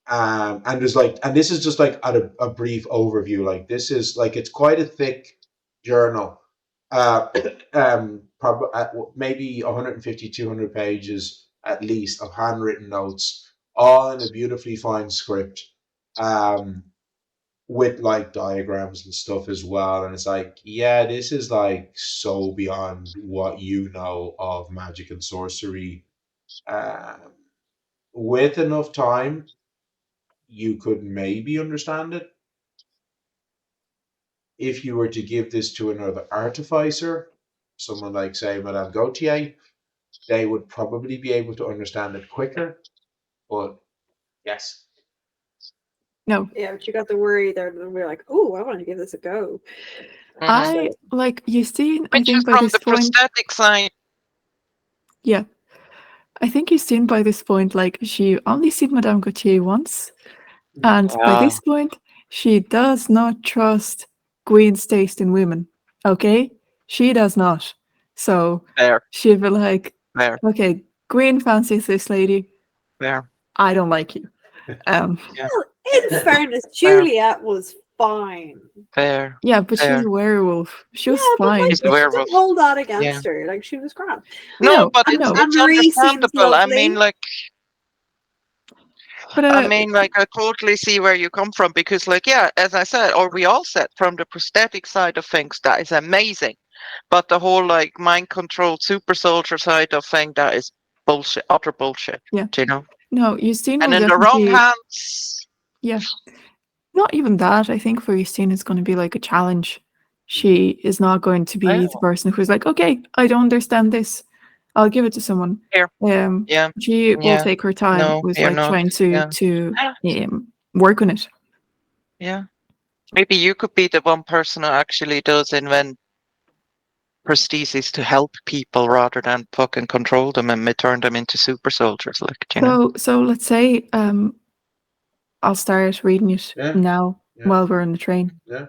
And this is just like a brief overview. Like this is like it's quite a thick journal, uh, maybe 150, 200 pages at least of handwritten notes, all in a beautifully fine script, um, with like diagrams and stuff as well. And it's like, yeah, this is like so beyond what you know of magic and sorcery. Um, with enough time you could maybe understand it. If you were to give this to another artificer, someone like, say, Madame Gautier, they would probably be able to understand it quicker. But yes. No, Yeah, but you got the worry there. We're like, oh, I want to give this a go. I like Justine. I Which is think by from this the point, prosthetic side. yeah, I think Justine by this point, like she only seen Madame Gautier once, and by this point, she does not trust Gwen's taste in women. Okay, she does not. So There, she'll be like, there, okay, Gwen fancies this lady. there. I don't like you. Yeah, Well, in fairness, Juliet was fine. there. Yeah, but she's There. a werewolf. She was Yeah, but fine. like, She's a she werewolf. didn't hold that against her. Like, she was grand. No, No, but I it's, know. it's Marie seems understandable. I mean, lovely. like, But I totally see where you come from because, like, yeah, as I said, or we all said, from the prosthetic side of things, that is amazing. But the whole, like, mind-controlled super soldier side of thing, that is bullshit, utter bullshit. Yeah. Do you know? no, Justine And will in the wrong definitely. hands, Yeah. Not even that. I think for Justine, it's going to be like a challenge. She is not going to be the person who's like, okay, I don't understand this. I'll give it to someone. Here. Yeah. She will Yeah. take her time No, with you're like not. trying to Yeah. work on it. Yeah. Maybe you could be the one person who actually does invent prostheses to help people rather than fucking control them and turn them into super soldiers, like, you know. So let's say I'll start reading it Yeah. now Yeah. while we're on the train. Yeah.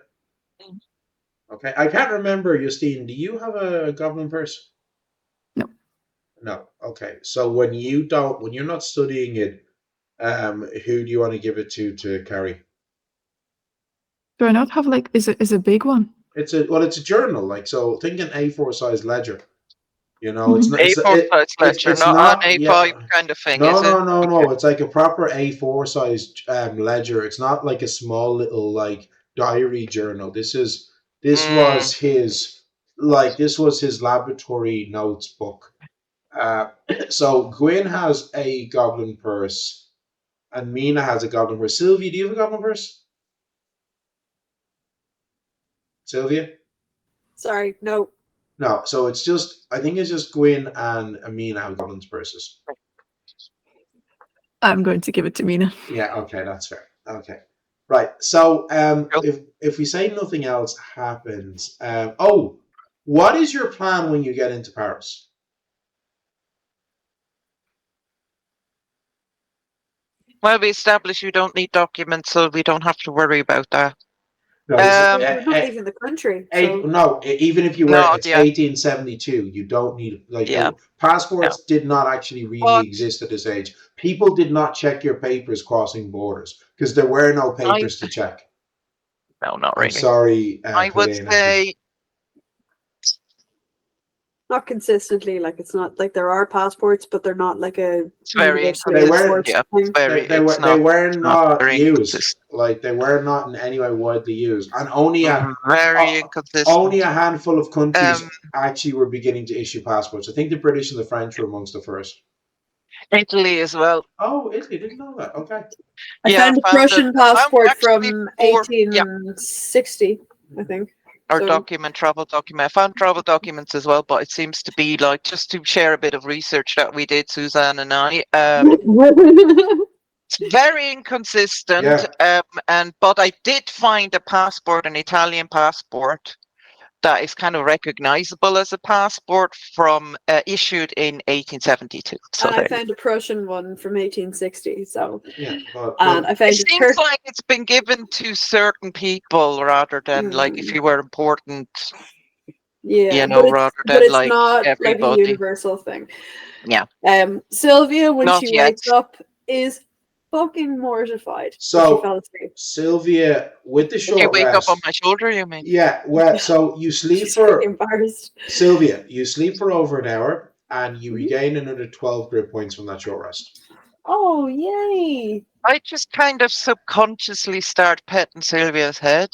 Okay. I can't remember, Justine. Do you have a goblin purse? No. No. Okay. So when you're not studying it, who do you want to give it to carry? Do I not have like is a big one? It's a journal. Like, so think an A4 size ledger. You know, it's not. A4 size ledger, It's not not. an Yeah. A5 kind of thing, No, is it? no, no, Okay. no. It's like a proper A4 size ledger. It's not like a small little like diary journal. This was his laboratory notes book. So Gwyn has a goblin purse, and Mina has a goblin purse. Sylvia, do you have a goblin purse? Sylvia? Sorry, no. No. So I think it's just Gwyn and Mina have goblin's purses. I'm going to give it to Mina. Yeah, okay, that's fair. Okay. Right. So Cool. if we say nothing else happens, what is your plan when you get into Paris? Well, we established you don't need documents, so we don't have to worry about that. No, We're not leaving the country. So even if you were, No, it's yeah. 1872. You don't need Yeah. passports did not actually really But exist at this age. People did not check your papers crossing borders because there were no papers to check. no, not I'm really. sorry, I would Helena. say not consistently. Like it's not like there are passports, but they're not like a it's very universal They weren't- passport yeah, thing. They were not very used. inconsistent. Like they were not in any way widely used, and only Very inconsistent. only a handful of countries Um, actually were beginning to issue passports. I think the British and the French were amongst the first. Italy as well. Oh, Italy, didn't know that. Okay. I found a Prussian passport from actually 1860, I think. Or So- travel document. I found travel documents as well, but it seems to be like, just to share a bit of research that we did, Suzanne and I. It's very inconsistent. But I did find a passport, an Italian passport, that is kind of recognizable as a passport from issued in 1872. So and I found a Prussian one from 1860. So Yeah, and I found it seems like it's been given to certain people rather than like if you were important. Yeah, you know, rather but than it's like not like everybody. a universal thing. Yeah. Sylvia, when Not she yet. wakes up, is fucking mortified. So- that she fell asleep. Sylvia, with the Did you short wake rest. up on my shoulder, you mean? Yeah, well, so you sleep She's for really embarrassed. Sylvia. You sleep for over an hour, and you Mhm. regain another 12 grit points from that short rest. Oh, yay! I just kind of subconsciously start petting Sylvia's head,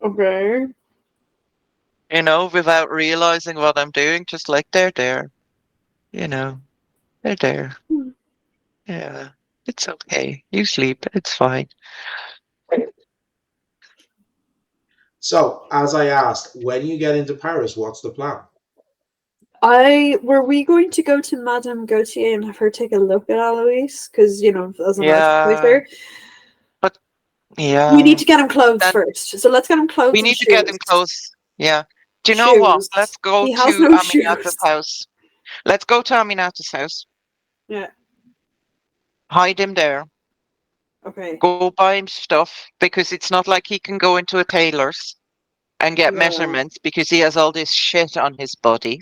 Okay. you know, without realizing what I'm doing. Just like, they're there, you know, they're there. Hmm. Yeah, it's okay. You sleep. It's fine. So, as I asked, when you get into Paris, what's the plan? Were we going to go to Madame Gautier and have her take a look at Alois? Because, you know, as an artificer, Yeah. we need to get him clothes That- first. So let's get him clothes. We and need to get them shoes. close. Yeah. Do you know what? Shoes. Let's go He to has no Aminata's shoes. house. Let's go to Aminata's house. Yeah. Hide him there. Okay. Go buy him stuff, because it's not like he can go into a tailor's and get Yeah. measurements because he has all this shit on his body.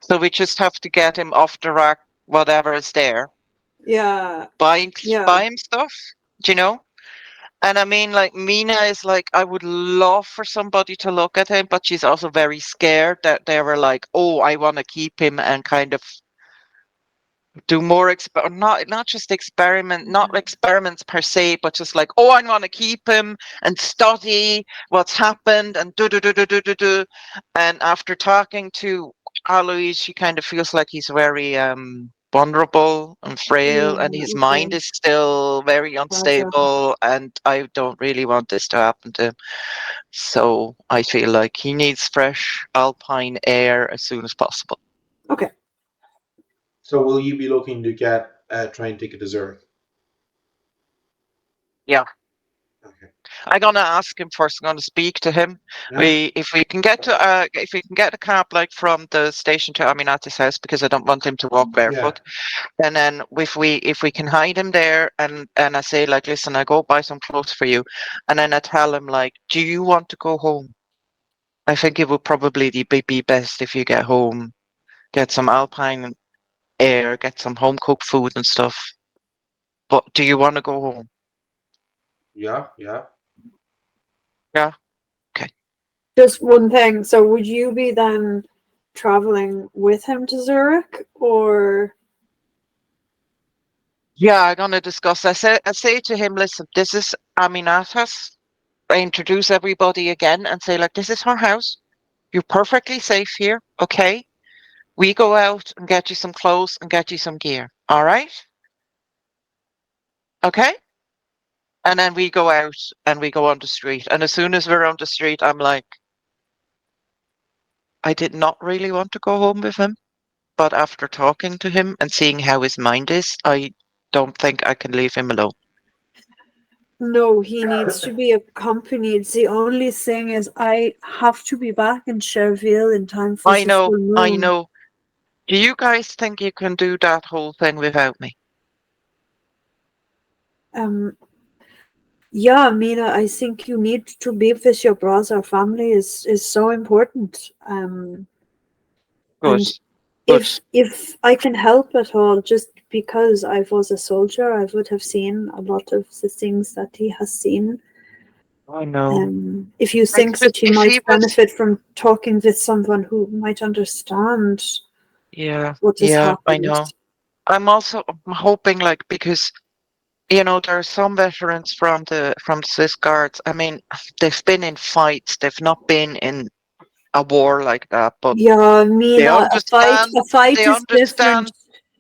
So we just have to get him off the rack, whatever is there. Yeah. Buy Yeah. him stuff, do you know? And I mean, like, Mina is like, I would love for somebody to look at him, but she's also very scared that they were like, oh, I want to keep him and kind of do more not just not experiments per se, but just like, oh, I want to keep him and study what's happened and do. And after talking to Alois, she kind of feels like he's very vulnerable and frail, and his mind is still very unstable, and I don't really want this to happen to him. So I feel like he needs fresh alpine air as soon as possible. Okay. So, will you be looking to get a train ticket to Zurich? Yeah. Okay. I'm gonna ask him first. I'm gonna speak to him. Yeah. If we can get a cab like from the station to Aminati's house, because I don't want him to walk barefoot. And then if we can hide him there, and I say like, listen, I go buy some clothes for you, and then I tell him like, do you want to go home? I think it would probably be best if you get home, get some alpine air, get some home cooked food and stuff. But do you want to go home? Yeah. Yeah. Yeah. Okay. Just one thing. So would you be then traveling with him to Zurich, or? Yeah, I'm gonna discuss. I say to him, listen, this is Aminatas. I introduce everybody again and say like, this is her house. You're perfectly safe here. Okay. We go out and get you some clothes and get you some gear. All right. Okay. And then we go out and we go on the street. And as soon as we're on the street, I'm like, I did not really want to go home with him. But after talking to him and seeing how his mind is, I don't think I can leave him alone. No, he needs to be accompanied. The only thing is I have to be back in Cherville in time for I the full know, I moon. know. Do you guys think you can do that whole thing without me? Yeah, Mina, I think you need to be with your brother. Family is so important. Good. And Good. if I can help at all, just because I was a soldier, I would have seen a lot of the things that he has seen. I know. If you think that he if might he was, benefit from talking with someone who might understand yeah, what has I happened. know. I'm also hoping, like, because there are some veterans from the Swiss Guards. I mean, they've been in fights. They've not been in a war like that, but Yeah, they Mina, understand. a fight They is different. understand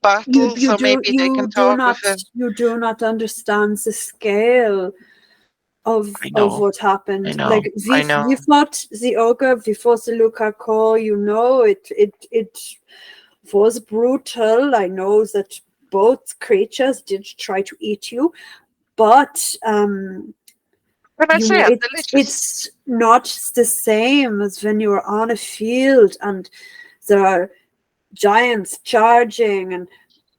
battle, so maybe they can talk with him. You do not understand the scale of I know. what happened. I know. Like I know. we fought the ogre before the Lukaku, it was brutal. I know that both creatures did try to eat you, but Can I say I'm delicious? it's not the same as when you're on a field and there are giants charging, and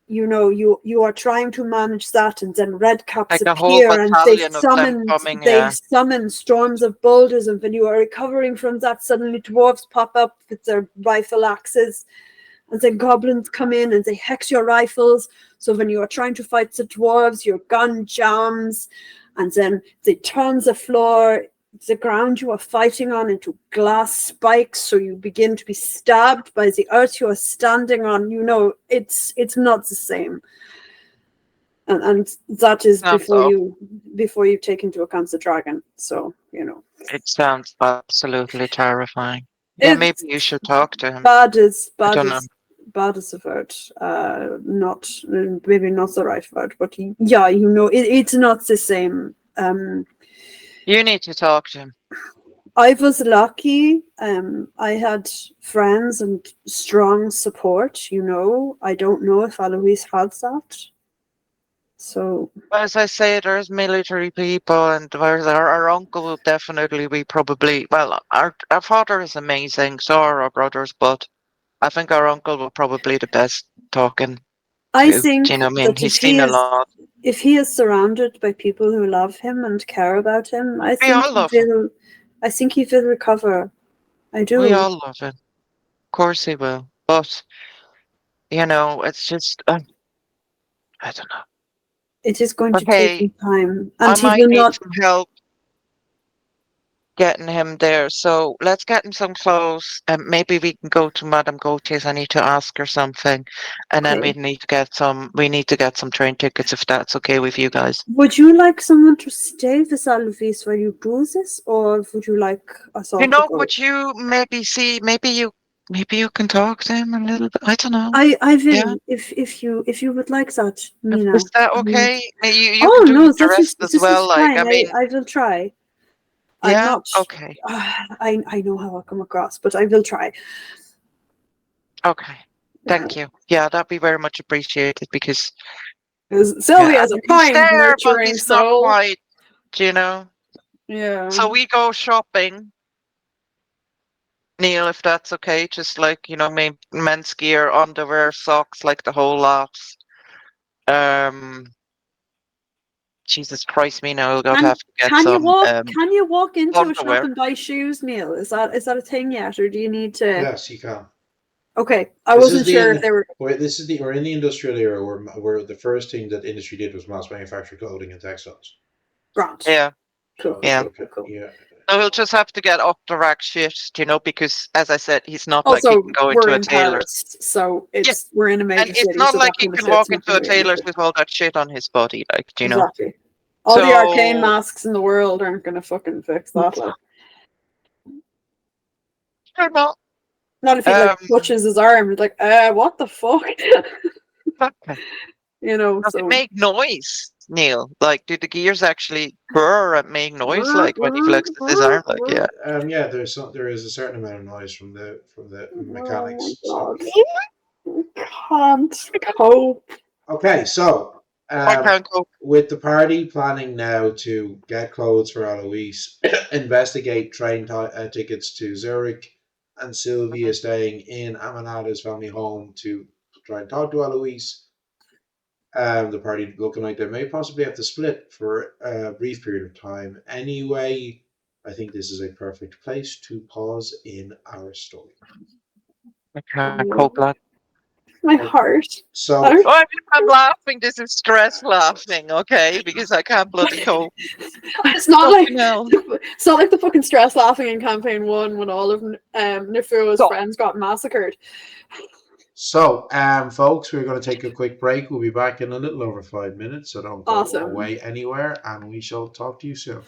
you are trying to manage that, and then red caps Like a whole appear and they battalion of them coming, yeah. summon storms of boulders, and when you are recovering from that, suddenly dwarves pop up with their rifle axes, and then goblins come in and they hex your rifles. So when you are trying to fight the dwarves, your gun jams, and then they turn the floor, the ground you are fighting on, into glass spikes, so you begin to be stabbed by the earth you are standing on. It's not the same, and that is before you take into account the dragon. So It sounds absolutely terrifying. Yeah, maybe you should talk to him. Bad is I don't know. bad is a word. Not maybe not the right word, but yeah, it's not the same. You need to talk to him. I was lucky. I had friends and strong support. I don't know if Alois had that. So, As I say, there's military people, and our uncle will definitely be probably. Well, our father is amazing, so are our brothers, but I think our uncle will probably the best talking. I To. think Do you know what I mean? that He's seen a lot. if he is surrounded by people who love him and care about him, I We all love him. I think he will recover. I do. We all love him. Of course he will. But it's just I don't know. It is going to Okay, take him time, I and he might will need not. some help getting him there. So let's get him some clothes, and maybe we can go to Madame Gautier's. I need to ask her something, and then Okay. we need to get some. We need to get some train tickets if that's okay with you guys. Would you like someone to stay with Alois while you do this, or would you like us all to go? Would you maybe see? Maybe you can talk to him a little bit. I don't know. I will, Yeah. if you would like that, Mina. Is that okay? You Oh can do no, the rest as this well. is Like, fine. I mean, I will try. I'm yeah. not. Okay. I know how I come across, but I will try. Okay. Thank you. Yeah, that'd be very much appreciated because Sylvia is a he's kind, there, but nurturing he's not soul. quite, you know. Yeah. So we go shopping, Neil, if that's okay. Just like, men's gear, underwear, socks, like the whole lot. Um, Jesus Christ, Mina, I'll go to have to get Can you some walk? Can you walk into a shop underwear. and buy shoes, Neil? Is that a thing yet, or do you need to? Yes, you can. Okay, I This wasn't is the sure in- if they were. We're in the industrial era where the first thing that industry did was mass manufacture clothing and textiles. Grant. Yeah, Cool. yeah. Cool. Yeah. So he'll just have to get off the rack shit, because as I said, he's not like he Also, can go we're into a in tailor's. Paris, so Yeah, we're in a and major it's city, not so like that he kind of can shit's walk not into going a to be an tailor's issue. with all that shit on his body, Exactly. All the So arcane masks in the world aren't going to fucking fix that. Like. I don't know. Not if he like touches his arm. It's like, what the fuck? Does So it make noise, Neil? Like, do the gears actually burr and make noise like when he flexes his arm? Like, yeah. Yeah. There is a certain amount of noise from the mechanics. Oh my God. Can't cope. Okay, so I can't go. with the party planning now to get clothes for Eloise, investigate train tickets to Zurich, and Sylvia staying in Amanada's family home to try and talk to Eloise. The party looking like they may possibly have to split for a brief period of time. Anyway, I think this is a perfect place to pause in our story. I can't cope, lad. My heart. So, Oh, I'm laughing. This is stress laughing, okay? Because I can't bloody cope. It's not like Fucking hell. it's not like the fucking stress laughing in campaign 1 when all of Nifuo's friends got massacred. So, folks, we're going to take a quick break. We'll be back in a little over 5 minutes, so don't go away anywhere, and we shall talk to you soon.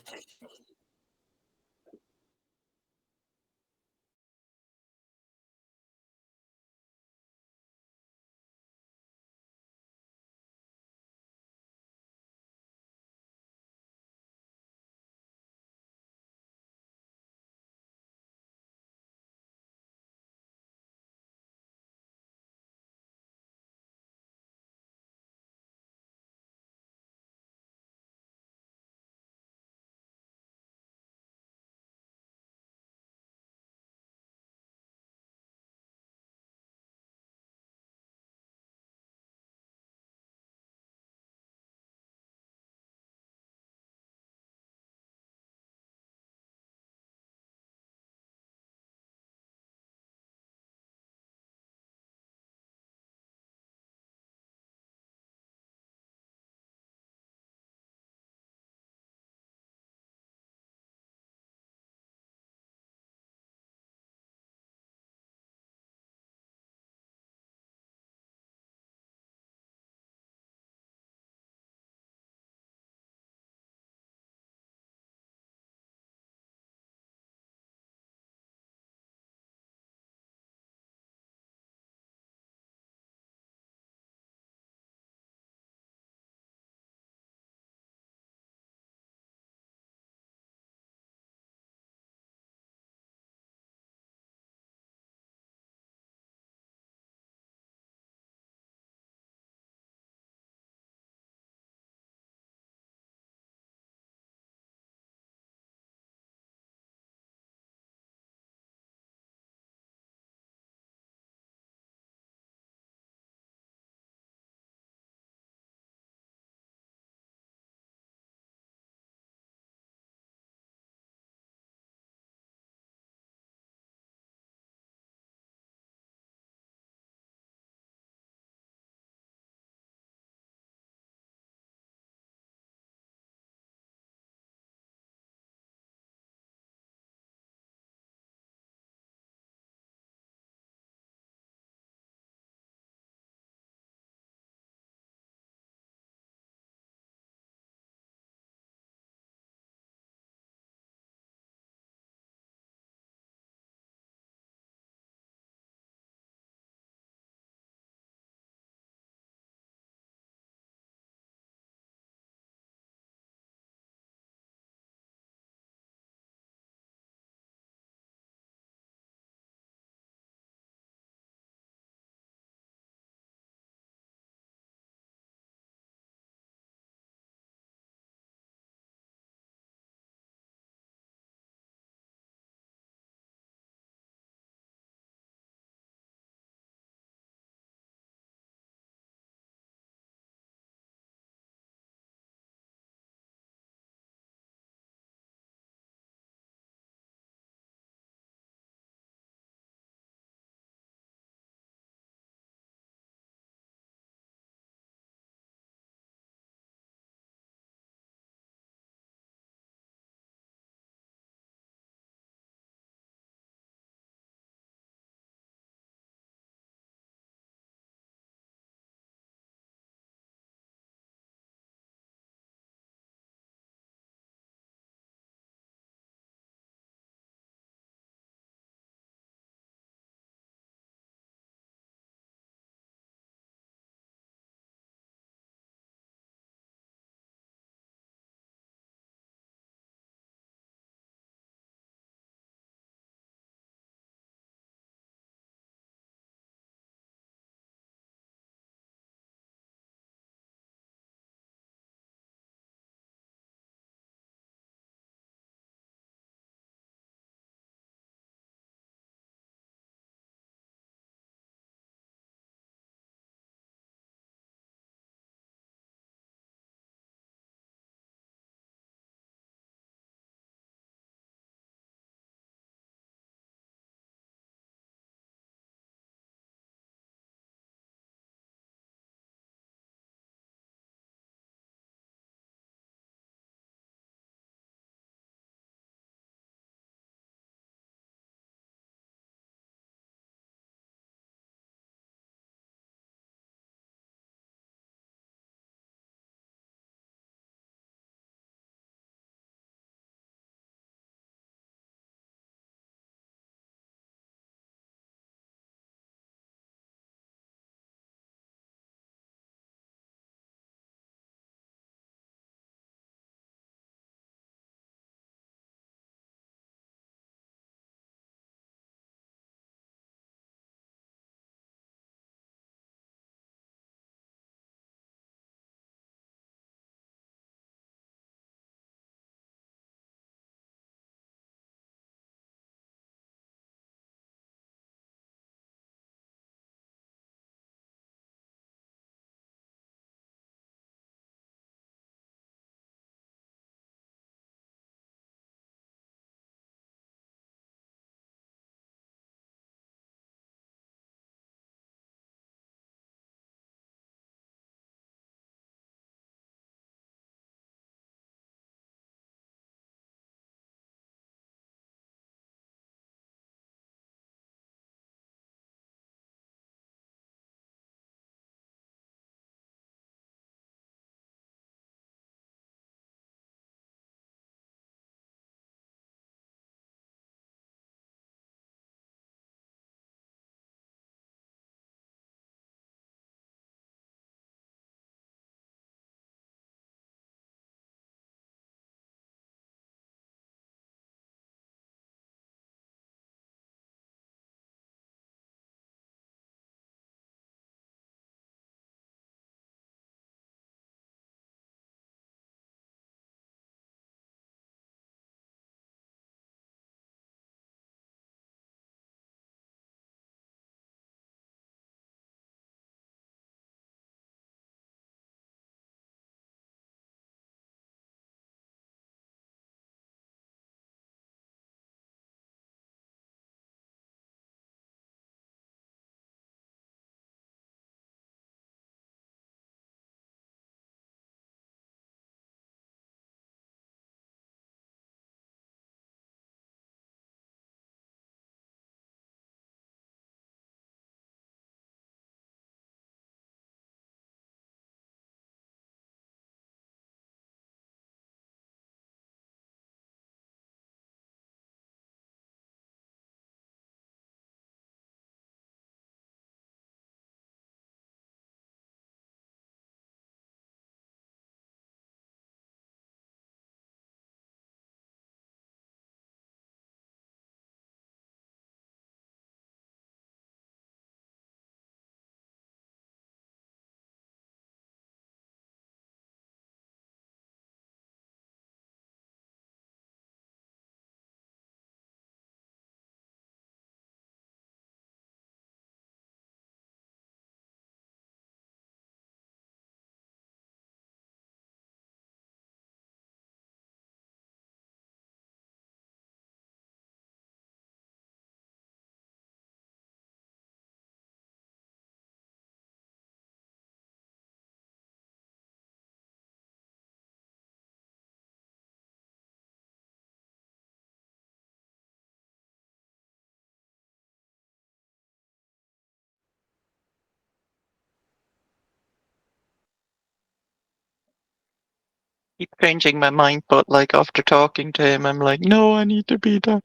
keep changing my mind, but like after talking to him, I'm like, no, I need to be there.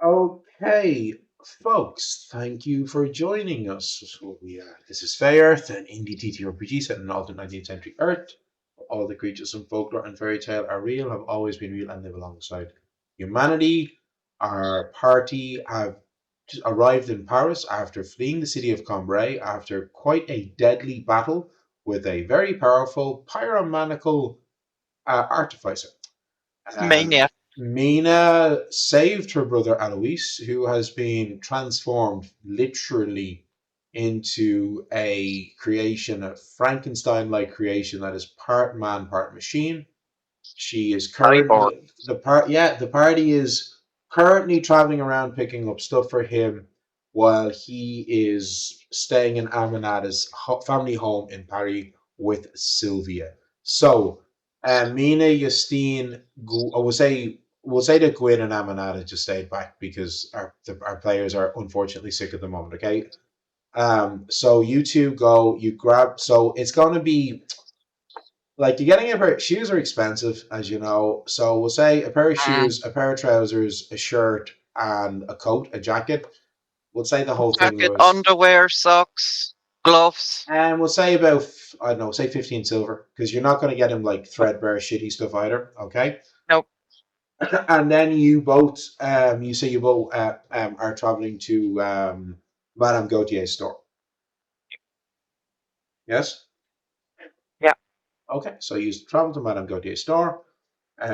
Okay, folks, thank you for joining us. So this is Fey Earth, an indie TTRPG set in an alternate 19th century Earth. All the creatures in folklore and fairy tale are real, have always been real, and live alongside humanity. Our party have arrived in Paris after fleeing the city of Cambrai after quite a deadly battle with a very powerful pyromanical artificer. Mania. Mina saved her brother Alois, who has been transformed literally into a creation, a Frankenstein-like creation that is part man, part machine. She is Cyborg. currently the party is currently traveling around picking up stuff for him while he is staying in Amanada's family home in Paris with Sylvia. So, Mina, Justine, we'll say that Gwen and Amanada just stayed back because our players are unfortunately sick at the moment. Okay, so you two go. You grab. So it's going to be like you're getting a pair. Shoes are expensive, as you know. So we'll say a pair of shoes, a pair of trousers, a shirt, and a coat, a jacket. We'll say the whole thing Jacket, was, underwear, socks, gloves. and we'll say about I don't know, say 15 silver because you're not going to get him like threadbare shitty stuff either. Okay. Nope. And then you both, you say you both are traveling to Madame Gautier's store. Yes. Yeah. Okay, so you travel to Madame Gautier's store.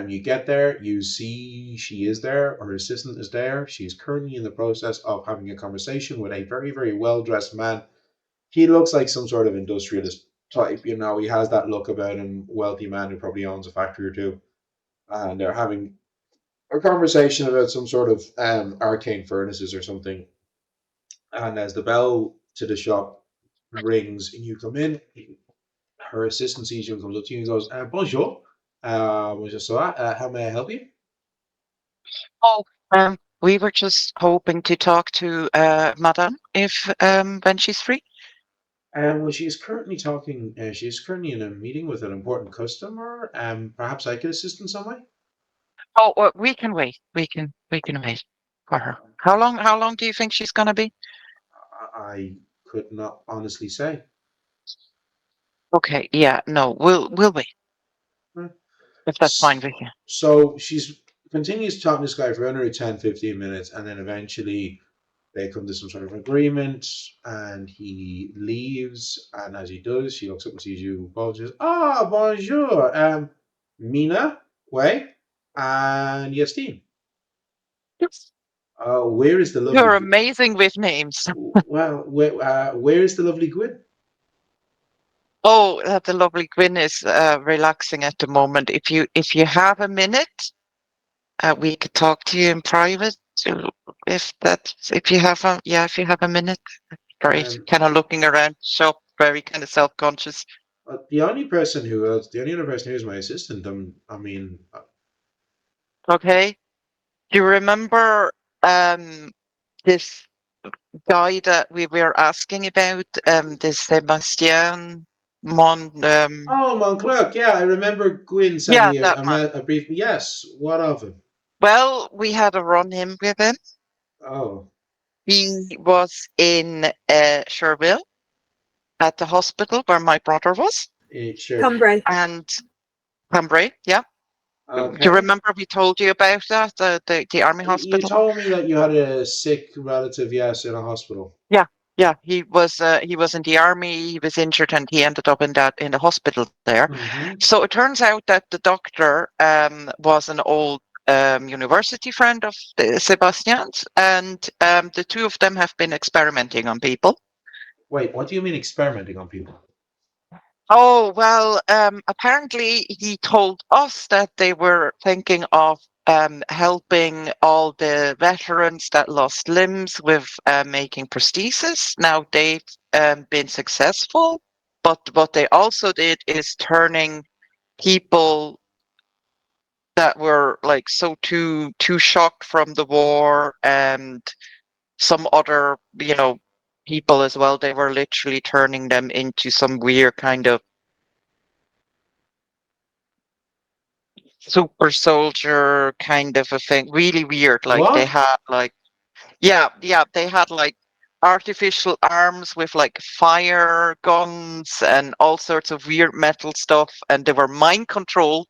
You get there, you see she is there, her assistant is there. She's currently in the process of having a conversation with a very, very well dressed man. He looks like some sort of industrialist type, you know, he has that look about him, wealthy man who probably owns a factory or two. And they're having a conversation about some sort of arcane furnaces or something. And as the bell to the shop rings and you come in, her assistant sees you and comes up to you and goes, Bonjour. Bonjour, ça va? How may I help you? Oh, we were just hoping to talk to Madame if when she's free. Well, she's currently talking. She's currently in a meeting with an important customer. Perhaps I could assist in some way. Oh, we can wait. We can wait for her. How long do you think she's gonna be? I could not honestly say. Okay, yeah, no, we'll wait Hmm. if that's fine with you. So she's continues talking to this guy for another 10, 15 minutes, and then eventually they come to some sort of agreement, and he leaves. And as he does, she looks up and sees you both. Says, "Ah, bonjour, Mina, Wei, and Justine. Yes. Where is the You're lovely? amazing with names. Well, where is the lovely Gwyn? Oh, the lovely Gwyn is relaxing at the moment. If you have a minute, we could talk to you in private. So if you have a minute, great. Um, Kind of looking around shop, very kind of self-conscious. the only other person who is my assistant. I mean, Okay. Do you remember this guy that we were asking about? This Sebastian Mont. oh, Mont Clerc. Yeah, I remember Gwyn sent Yeah, me that man. a brief. Yes, what of him? Well, we had a run-in with him. Oh, He was in Sherville at the hospital where my brother was, sure. Cambrai. and Cambrai. Yeah. Do you Okay. remember we told you about that, the army You hospital? told me that you had a sick relative, yes, in a hospital. Yeah, yeah. He was in the army. He was injured, and he ended up in the hospital there. Mm-hmm. So it turns out that the doctor was an old university friend of Sebastian's, and the two of them have been experimenting on people. Wait, what do you mean experimenting on people? Oh, well, apparently he told us that they were thinking of helping all the veterans that lost limbs with making prosthesis. Now they've been successful, but what they also did is turning people that were like so too shocked from the war and some other, people as well. They were literally turning them into some weird kind of super soldier kind of a thing. Really weird. Like they What? had like they had like artificial arms with like fire guns and all sorts of weird metal stuff, and they were mind controlled.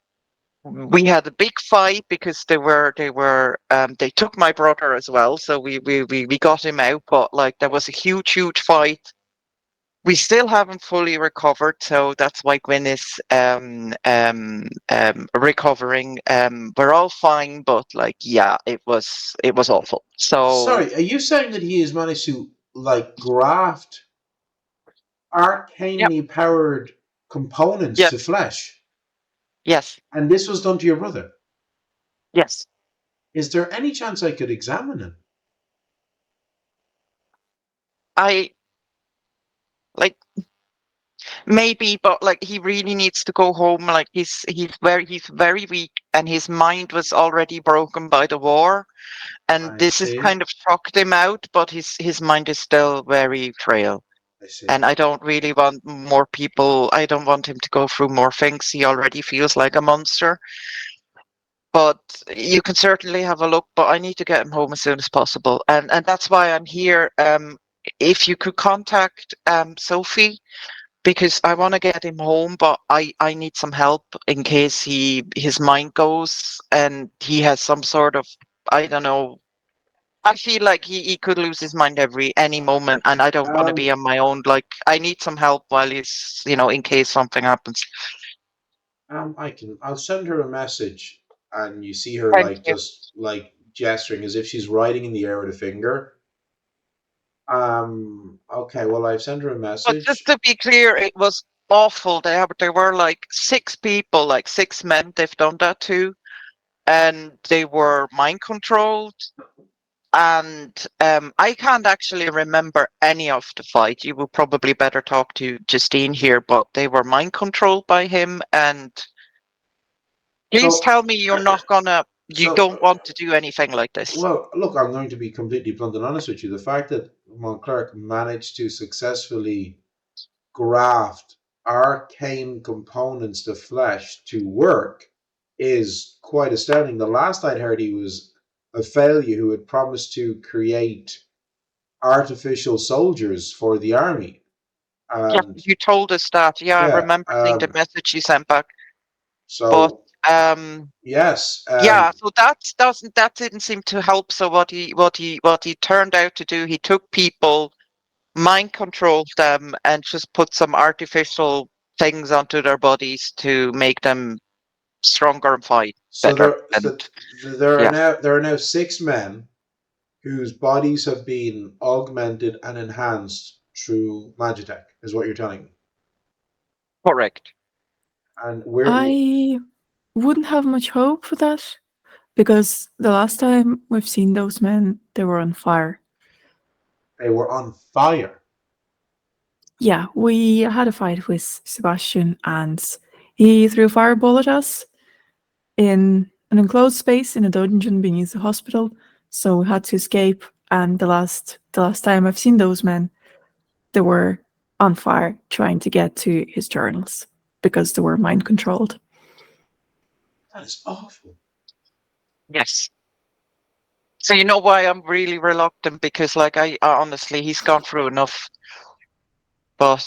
We had a big fight because they took my brother as well, so we got him out, but like there was a huge fight. We still haven't fully recovered, so that's why Gwyn is recovering. We're all fine, but like yeah, it was awful. So Sorry, are you saying that he has managed to like graft yep, arcanely powered components to yes, flesh? yes, And this was done to your brother? yes. Is there any chance I could examine him? I like maybe, but like he really needs to go home. Like he's very weak, and his mind was already broken by the war, and I this has see. kind of shocked him out. But his mind is still very frail. I see. And I don't really want more people. I don't want him to go through more things. He already feels like a monster. But you can certainly have a look. But I need to get him home as soon as possible, and that's why I'm here. If you could contact Sophie, because I want to get him home, but I need some help in case his mind goes and he has some sort of, I don't know. I feel like he could lose his mind any moment, and I don't want to be Um, on my own. Like I need some help while he's, in case something happens. I'll send her a message, and you see her Thank like you. just like gesturing as if she's writing in the air with a finger. Okay, well, I've sent her a But just message. to be clear, it was awful. There were like 6 people, like 6 men. They've done that too, and they were mind controlled. And I can't actually remember any of the fight. You will probably better talk to Justine here, but they were mind controlled by him. And please So, tell me you so, don't want to do anything like this. well, look, I'm going to be completely blunt and honest with you. The fact that Montclerc managed to successfully graft arcane components to flesh to work is quite astounding. The last I'd heard, he was a failure who had promised to create artificial soldiers for the army. Yeah, And you told us that. Yeah, I yeah, remember seeing the message you sent back. But so um, yes, yeah, so that didn't seem to help. So what he turned out to do, he took people, mind controlled them, and just put some artificial things onto their bodies to make them stronger and fight so better. there, And so there are yeah, now 6 men whose bodies have been augmented and enhanced through Magitech, is what you're telling me. correct. And we're I wouldn't have much hope for that because the last time we've seen those men, they were on fire. they were on fire. Yeah, we had a fight with Sebastian and he threw a fireball at us in an enclosed space in a dungeon beneath the hospital. So we had to escape. And the last time I've seen those men, they were on fire trying to get to his journals because they were mind controlled. That is awful. Yes. So you know why I'm really reluctant, because like I honestly, he's gone through enough, but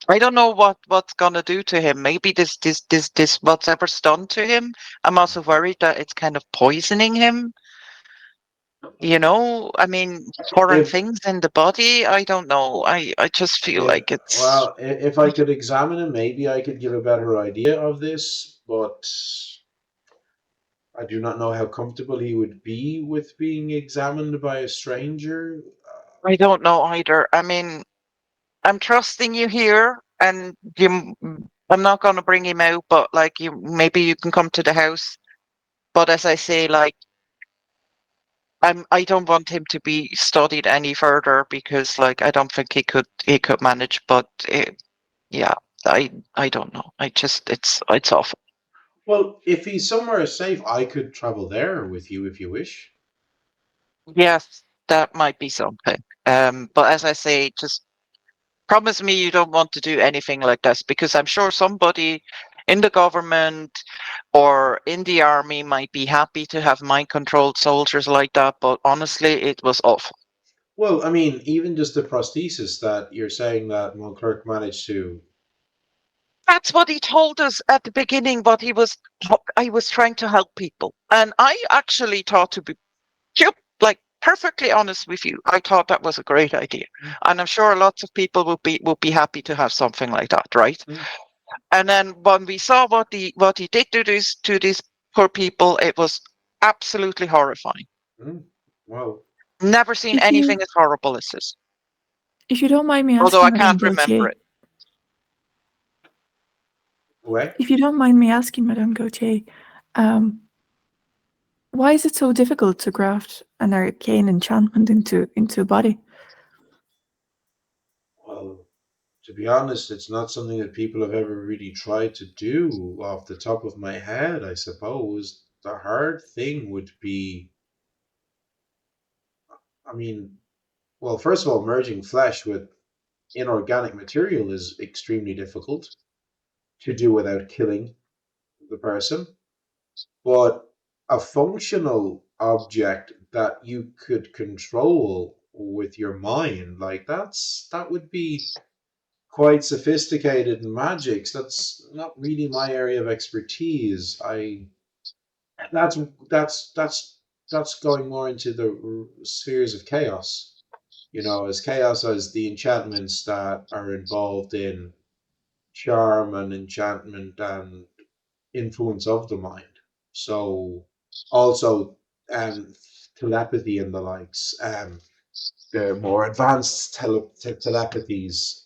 I don't know what's gonna do to him. Maybe this whatever's done to him. I'm also worried that it's kind of poisoning him. I mean, foreign If things in the body. I don't know. I just feel if like it's. well, if I could examine him, maybe I could give a better idea of this. But I do not know how comfortable he would be with being examined by a stranger. I don't know either. I mean, I'm trusting you here, and I'm not gonna bring him out, but like maybe you can come to the house. But as I say, like I don't want him to be studied any further, because like I don't think he could manage. But yeah, I don't know. I just it's awful. Well, if he's somewhere safe, I could travel there with you if you wish. Yes, that might be something. But as I say, just promise me you don't want to do anything like this, because I'm sure somebody in the government or in the army might be happy to have mind-controlled soldiers like that, but honestly, it was awful. Well, I mean, even just the prosthesis that you're saying that Mont Clerc managed to. That's what he told us at the beginning, but I was trying to help people. And I actually thought, to be like perfectly honest with you, I thought that was a great idea. And I'm sure lots of people would be happy to have something like that, right? Mm. And then when we saw what he did to these poor people, it was absolutely horrifying. Well, Never seen If anything you as horrible as this. if you don't mind me Although asking, I Madame can't remember Gauthier, it. what? if you don't mind me asking, Madame Gauthier, why is it so difficult to graft an arcane enchantment into a body? Well, to be honest, it's not something that people have ever really tried to do off the top of my head, I suppose. The hard thing would be, I mean, well, first of all, merging flesh with inorganic material is extremely difficult to do without killing the person. But a functional object that you could control with your mind, like that would be quite sophisticated in magics. That's not really my area of expertise. That's that's going more into the spheres of chaos. As chaos as the enchantments that are involved in charm and enchantment and influence of the mind. So also telepathy and the likes. The more advanced telepathies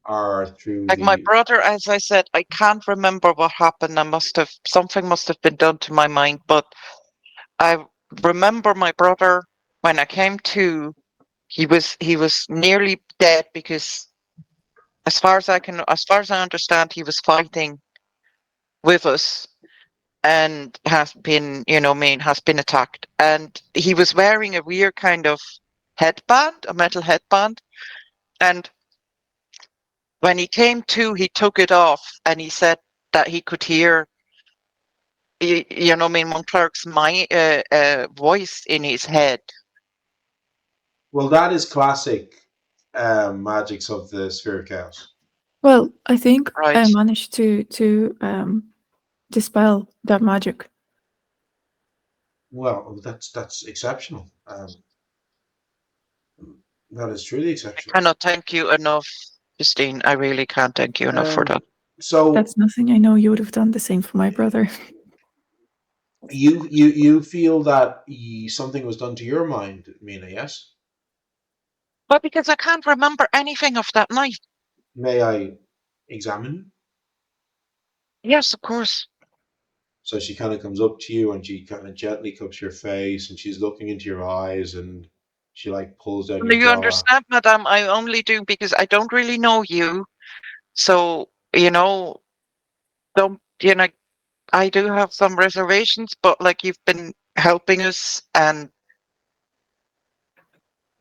are through Like my the. brother, as I said, I can't remember what happened. Something must have been done to my mind, but I remember my brother when I came to, he was nearly dead because as far as I understand, he was fighting with us and has been, has been attacked. And he was wearing a weird kind of headband, a metal headband. And when he came to, he took it off and he said that he could hear, Mont Clerc's voice in his head. Well, that is classic magics of the sphere of chaos. Well, I think I Right. managed to dispel that magic. Well, that's exceptional. That is truly I exceptional. cannot thank you enough, Justine. I really can't thank you enough for that. So That's nothing. I know you would have done the same for my brother. you feel that something was done to your mind, Mina? Yes. But because I can't remember anything of that night. May I examine? Yes, of course. So she kind of comes up to you and she kind of gently cups your face and she's looking into your eyes and she like pulls down Do your you jaw. understand, madam? I only do because I don't really know you. So, don't, I do have some reservations, but like you've been helping us and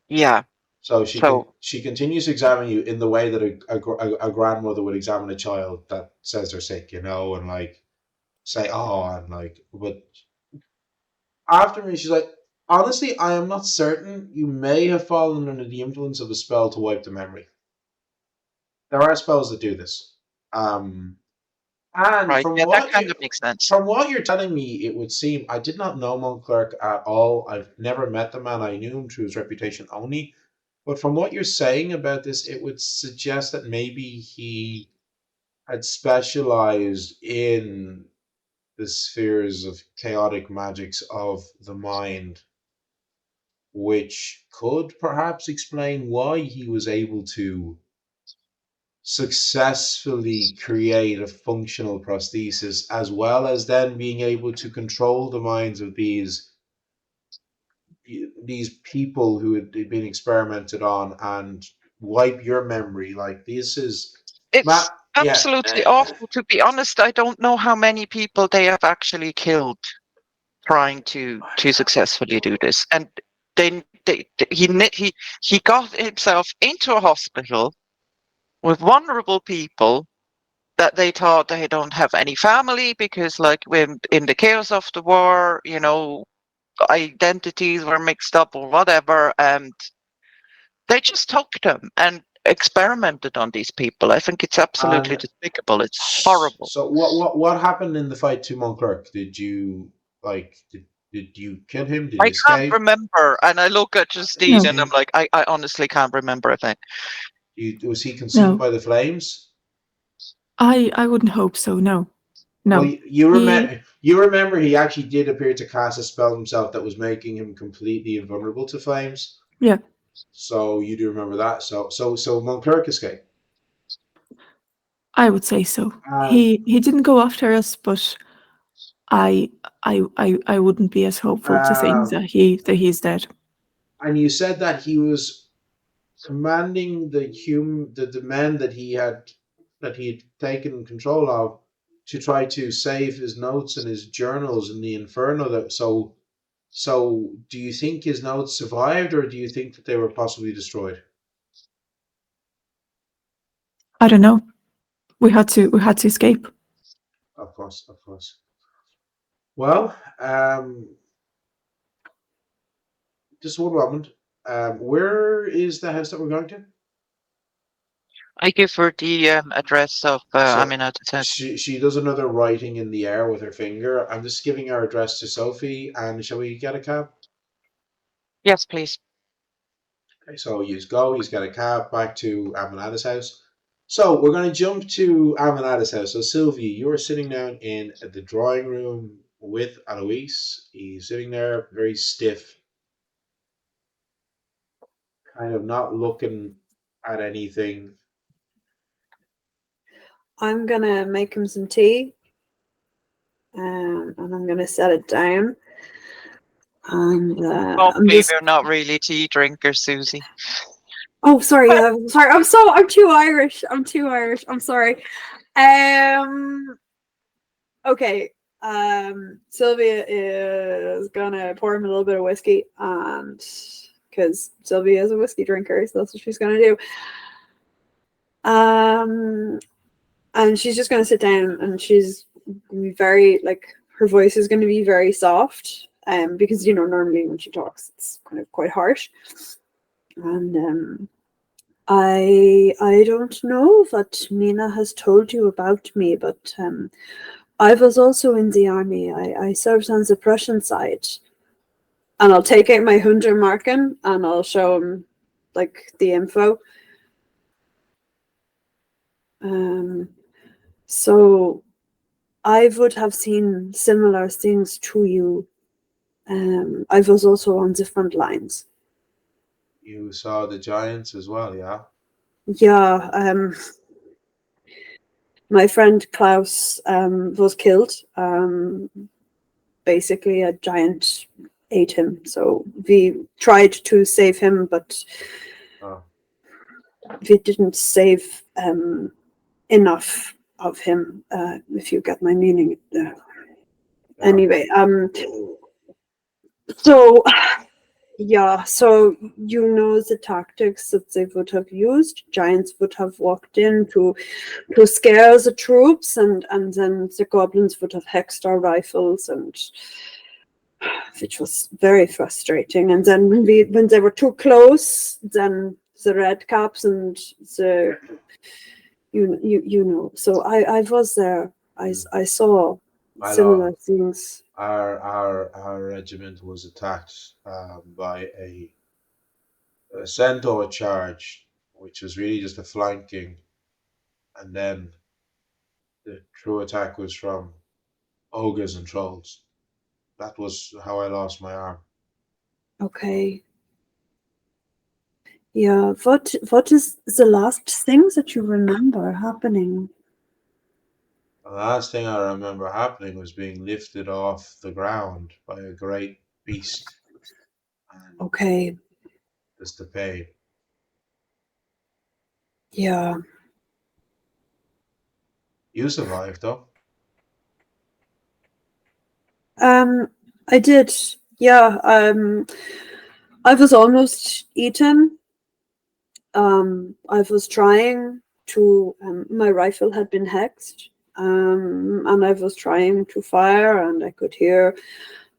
yeah. So So, she continues to examine you in the way that a grandmother would examine a child that says they're sick, and like say and like. But after me, she's like, honestly, I am not certain. You may have fallen under the influence of a spell to wipe the memory. There are spells that do this. And right. Yeah, that kind of makes sense. from what you're telling me, it would seem I did not know Mont Clerc at all. I've never met the man. I knew him through his reputation only. But from what you're saying about this, it would suggest that maybe he had specialized in the spheres of chaotic magics of the mind, which could perhaps explain why he was able to successfully create a functional prosthesis, as well as then being able to control the minds of these people who had been experimented on and wipe your memory. Like this is It's Matt. Yeah. absolutely awful. To be honest, I don't know how many people they have actually killed trying to successfully do this. And he got himself into a hospital with vulnerable people that they thought they don't have any family because, like, when in the chaos of the war, you know, identities were mixed up or whatever, and they just took them and experimented on these people. I think it's absolutely And despicable. It's horrible. so what happened in the fight to Mont Clerc? Did you like did you kill him? Did I he can't escape? remember, and I look at Justine No. and I'm like, I honestly can't remember a thing. Was he consumed No. by the flames? I wouldn't hope so. No. Well, He- you remember he actually did appear to cast a spell himself that was making him completely invulnerable to flames. Yeah. So you do remember that. So Mont Clerc escaped. I would say so. Um, He didn't go after us, but I wouldn't be as hopeful to think that he's dead. And you said that he was commanding the men that he had taken control of to try to save his notes and his journals in the inferno. So do you think his notes survived, or do you think that they were possibly destroyed? I don't know. We had to escape. Of course. Well, just one moment. Where is the house that we're going to? I give her the address of Mina. She does another writing in the air with her finger. I'm just giving our address to Sophie, and shall we get a cab? Yes, please. Okay, so you get a cab back to Aminata's house. So we're going to jump to Aminata's house. So Sylvie, you are sitting down in the drawing room with Alois. He's sitting there very stiff, kind of not looking at anything. I'm gonna make him some tea, and I'm gonna set it down. And You're not really tea drinker, Susie. Oh, sorry. Sorry. I'm too Irish. I'm sorry. Okay. Sylvia is gonna pour him a little bit of whiskey, and because Sylvia is a whiskey drinker, so that's what she's gonna do. And she's just gonna sit down, and she's gonna be very, like, her voice is gonna be very soft, because normally when she talks, it's kind of quite harsh. And I don't know what Mina has told you about me, but I was also in the army. I served on the Prussian side. And I'll take out my Hundermarken and I'll show him, like, the info. So I would have seen similar things to you. I was also on the front lines. You saw the giants as well, yeah? Yeah, my friend Klaus was killed. Basically, a giant ate him. So we tried to save him, but we didn't save enough of him, if you get my meaning. Anyway, so... Yeah, so the tactics that they would have used. Giants would have walked in to scare the troops, and then the goblins would have hexed our rifles, and which was very frustrating. And then when they were too close, then the red caps and the So I was there. I saw similar things. Our regiment was attacked by a centaur charge, which was really just a flanking, and then the true attack was from ogres and trolls. That was how I lost my arm. Okay. Yeah. What is the last thing that you remember happening? The last thing I remember happening was being lifted off the ground by a great beast. And okay. just the pain. Yeah. You survived, though. I did. Yeah. I was almost eaten. I was trying my rifle had been hexed, and I was trying to fire, and I could hear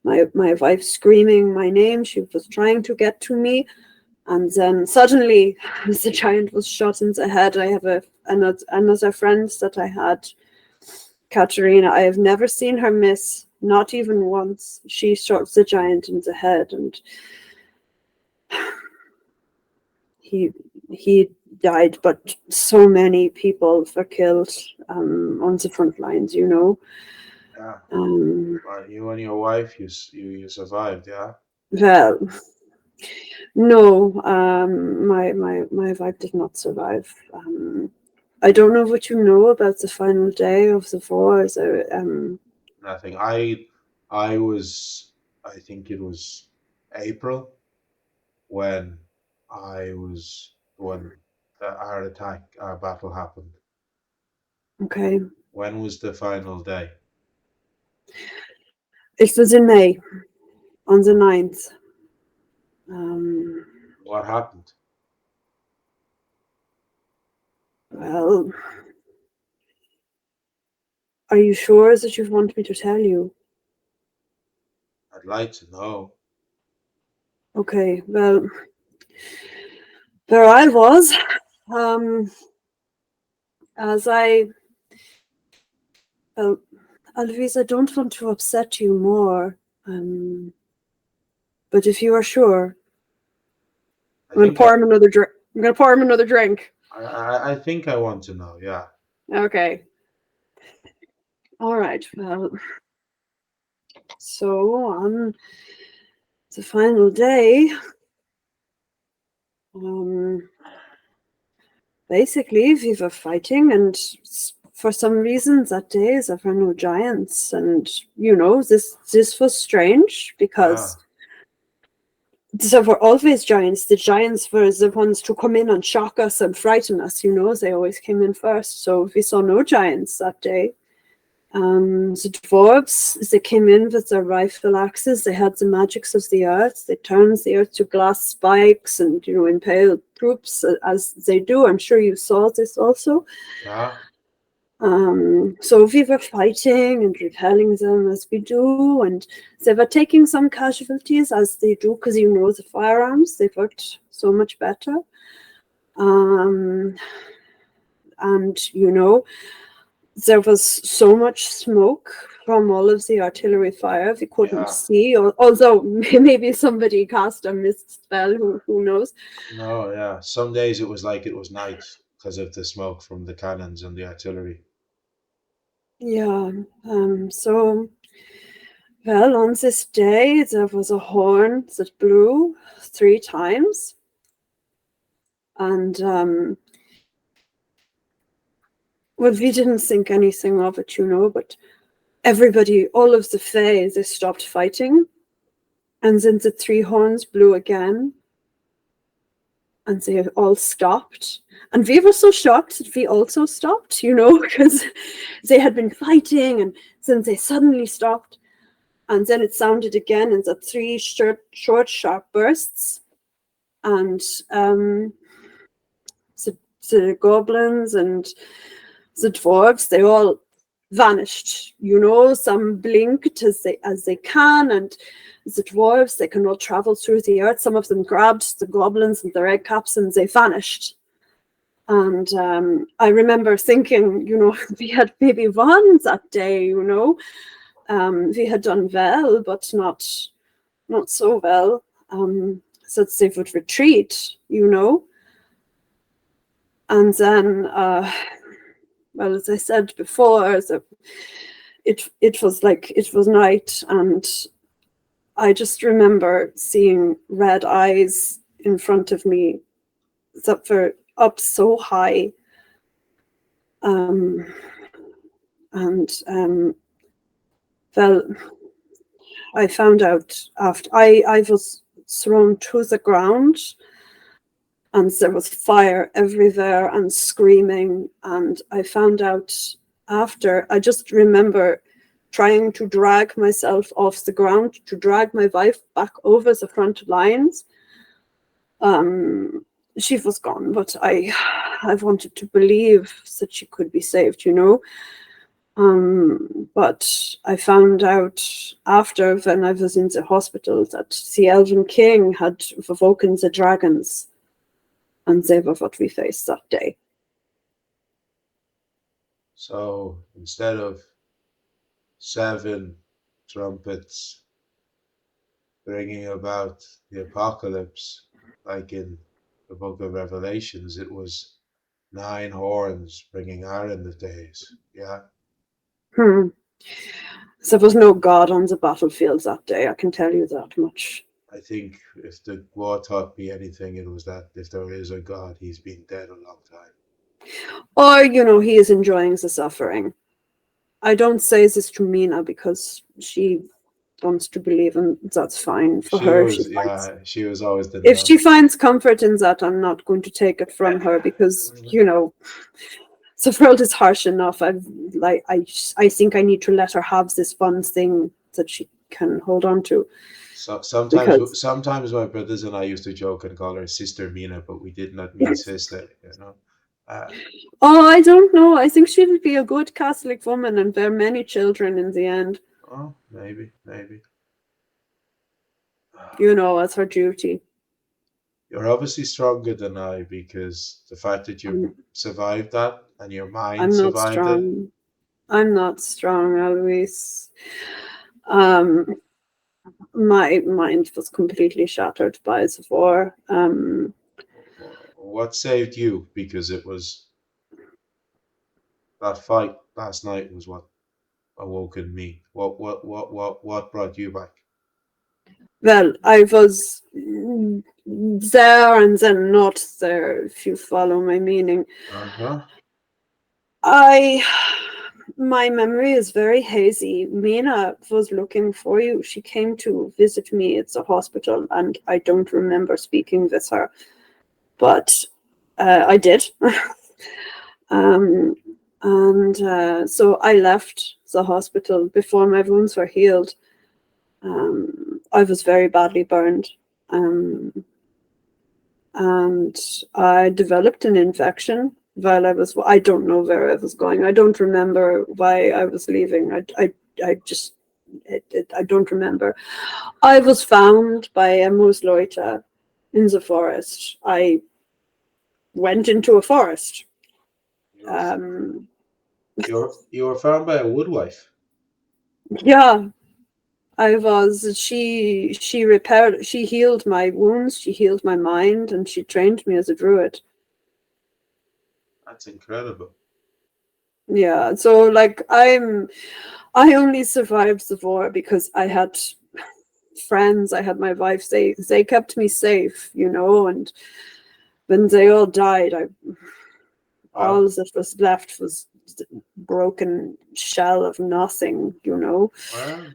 my wife screaming my name. She was trying to get to me, and then suddenly the giant was shot in the head. I have another friend that I had, Katerina. I have never seen her miss, not even once. She shot the giant in the head, and he died, but so many people were killed on the front lines, you know. Yeah. Well, you and your wife, you survived, yeah? Well, no, my wife did not survive. I don't know what you know about the final day of the war. So, Nothing. I think it was April when when our attack, our battle happened. okay, When was the final day? it was in May, on the 9th. What happened? Well, are you sure that you want me to tell you? I'd like to know. Okay, well, where I was, as well, Alvis, I don't want to upset you more, but if you are sure, I'm going to pour him another drink. I'm going to pour him another drink. I think I want to know, yeah. Okay. All right, well, so on the final day, basically we were fighting, and for some reason that day there were no giants, and you know, this was strange because there were always giants. The giants were the ones to come in and shock us and frighten us, you know. They always came in first, so we saw no giants that day. The dwarves, they came in with their rifle axes. They had the magics of the earth. They turned the earth to glass spikes and, you know, impaled troops as they do. I'm sure you saw this also. Yeah. So we were fighting and repelling them as we do, and they were taking some casualties as they do, because, you know, the firearms, they worked so much better. And, you know, there was so much smoke from all of the artillery fire we couldn't see, although maybe somebody cast a mist spell, who knows. No, yeah. Some days it was like it was night because of the smoke from the cannons and the artillery. Yeah, so, well, on this day, there was a horn that blew 3 times. And, well, we didn't think anything of it, you know, but everybody, all of the Fae, they stopped fighting. And then the 3 horns blew again. And they all stopped. And we were so shocked that we also stopped, you know, because they had been fighting, and then they suddenly stopped. And then it sounded again in the 3 short, sharp bursts. And the goblins and the dwarves, they all vanished, you know. Some blinked as they can, and the dwarves, they can all travel through the earth. Some of them grabbed the goblins and the red caps, and they vanished. And I remember thinking, you know, we had maybe won that day, you know. We had done well, but not so well. So they would retreat, you know. And then, well, as I said before, it was night, and I just remember seeing red eyes in front of me that were up so high. Well, I found out after I was thrown to the ground, and there was fire everywhere and screaming. And I found out after, I just remember trying to drag myself off the ground, to drag my wife back over the front lines. she was gone, but I wanted to believe that she could be saved, But I found out after, when I was in the hospital, that the Elven King had awoken the dragons, and they were what we faced that day. So instead of 7 trumpets bringing about the apocalypse, like in the book of Revelations, it was 9 horns bringing Aaron the days. Yeah. Hmm. There was no god on the battlefield that day, I can tell you that much. I think if the war taught me anything, it was that if there is a God, he's been dead a long time. Or, he is enjoying the suffering. I don't say this to Mina because she wants to believe, and that's fine for her. She was always the If nun. she finds comfort in that, I'm not going to take it from her because, the world is harsh enough. I think I need to let her have this one thing that she can hold on to. So sometimes my brothers and I used to joke and call her Sister Mina, but we did not mean sister, Oh, I don't know. I think she would be a good Catholic woman and bear many children in the end. Oh, maybe. As her duty. You're obviously stronger than I, because the fact that you survived that and your mind I'm not survived strong. it. I'm not strong, Eloise. My mind was completely shattered by the war. What saved you? Because it was that fight last night was what awoken me. What brought you back? Well, I was there and then not there, if you follow my meaning. My memory is very hazy. Mina was looking for you. She came to visit me at the hospital, and I don't remember speaking with her, but I did. So I left the hospital before my wounds were healed. I was very badly burned, and I developed an infection while I don't know where I was going. I don't remember why I was leaving. I don't remember. I was found by a moose loiter in the forest. I went into a forest. You were found by a woodwife. Yeah, I was. She healed my wounds, she healed my mind, and she trained me as a druid. That's incredible. Yeah, so I only survived the war because I had friends, I had my wife, they kept me safe, and when they all died, all that was left was broken shell of nothing, Well,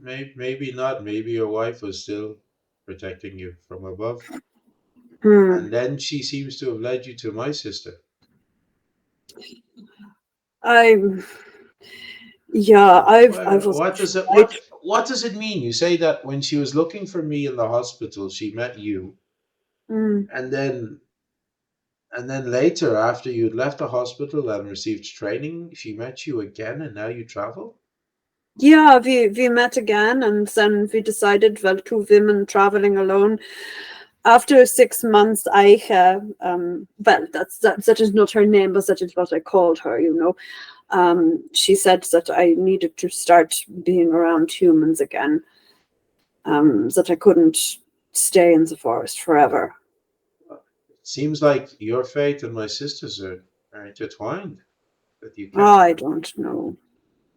maybe not. Maybe your wife was still protecting you from above. And then she seems to have led you to my sister. What does it mean? You say that when she was looking for me in the hospital, she met you, and then later, after you'd left the hospital and received training, she met you again, and now you travel? Yeah, we met again, and then we decided, well, two women traveling alone. After 6 months, that is not her name, but that is what I called her, she said that I needed to start being around humans again, that I couldn't stay in the forest forever. It seems like your fate and my sister's are intertwined. That you I don't know.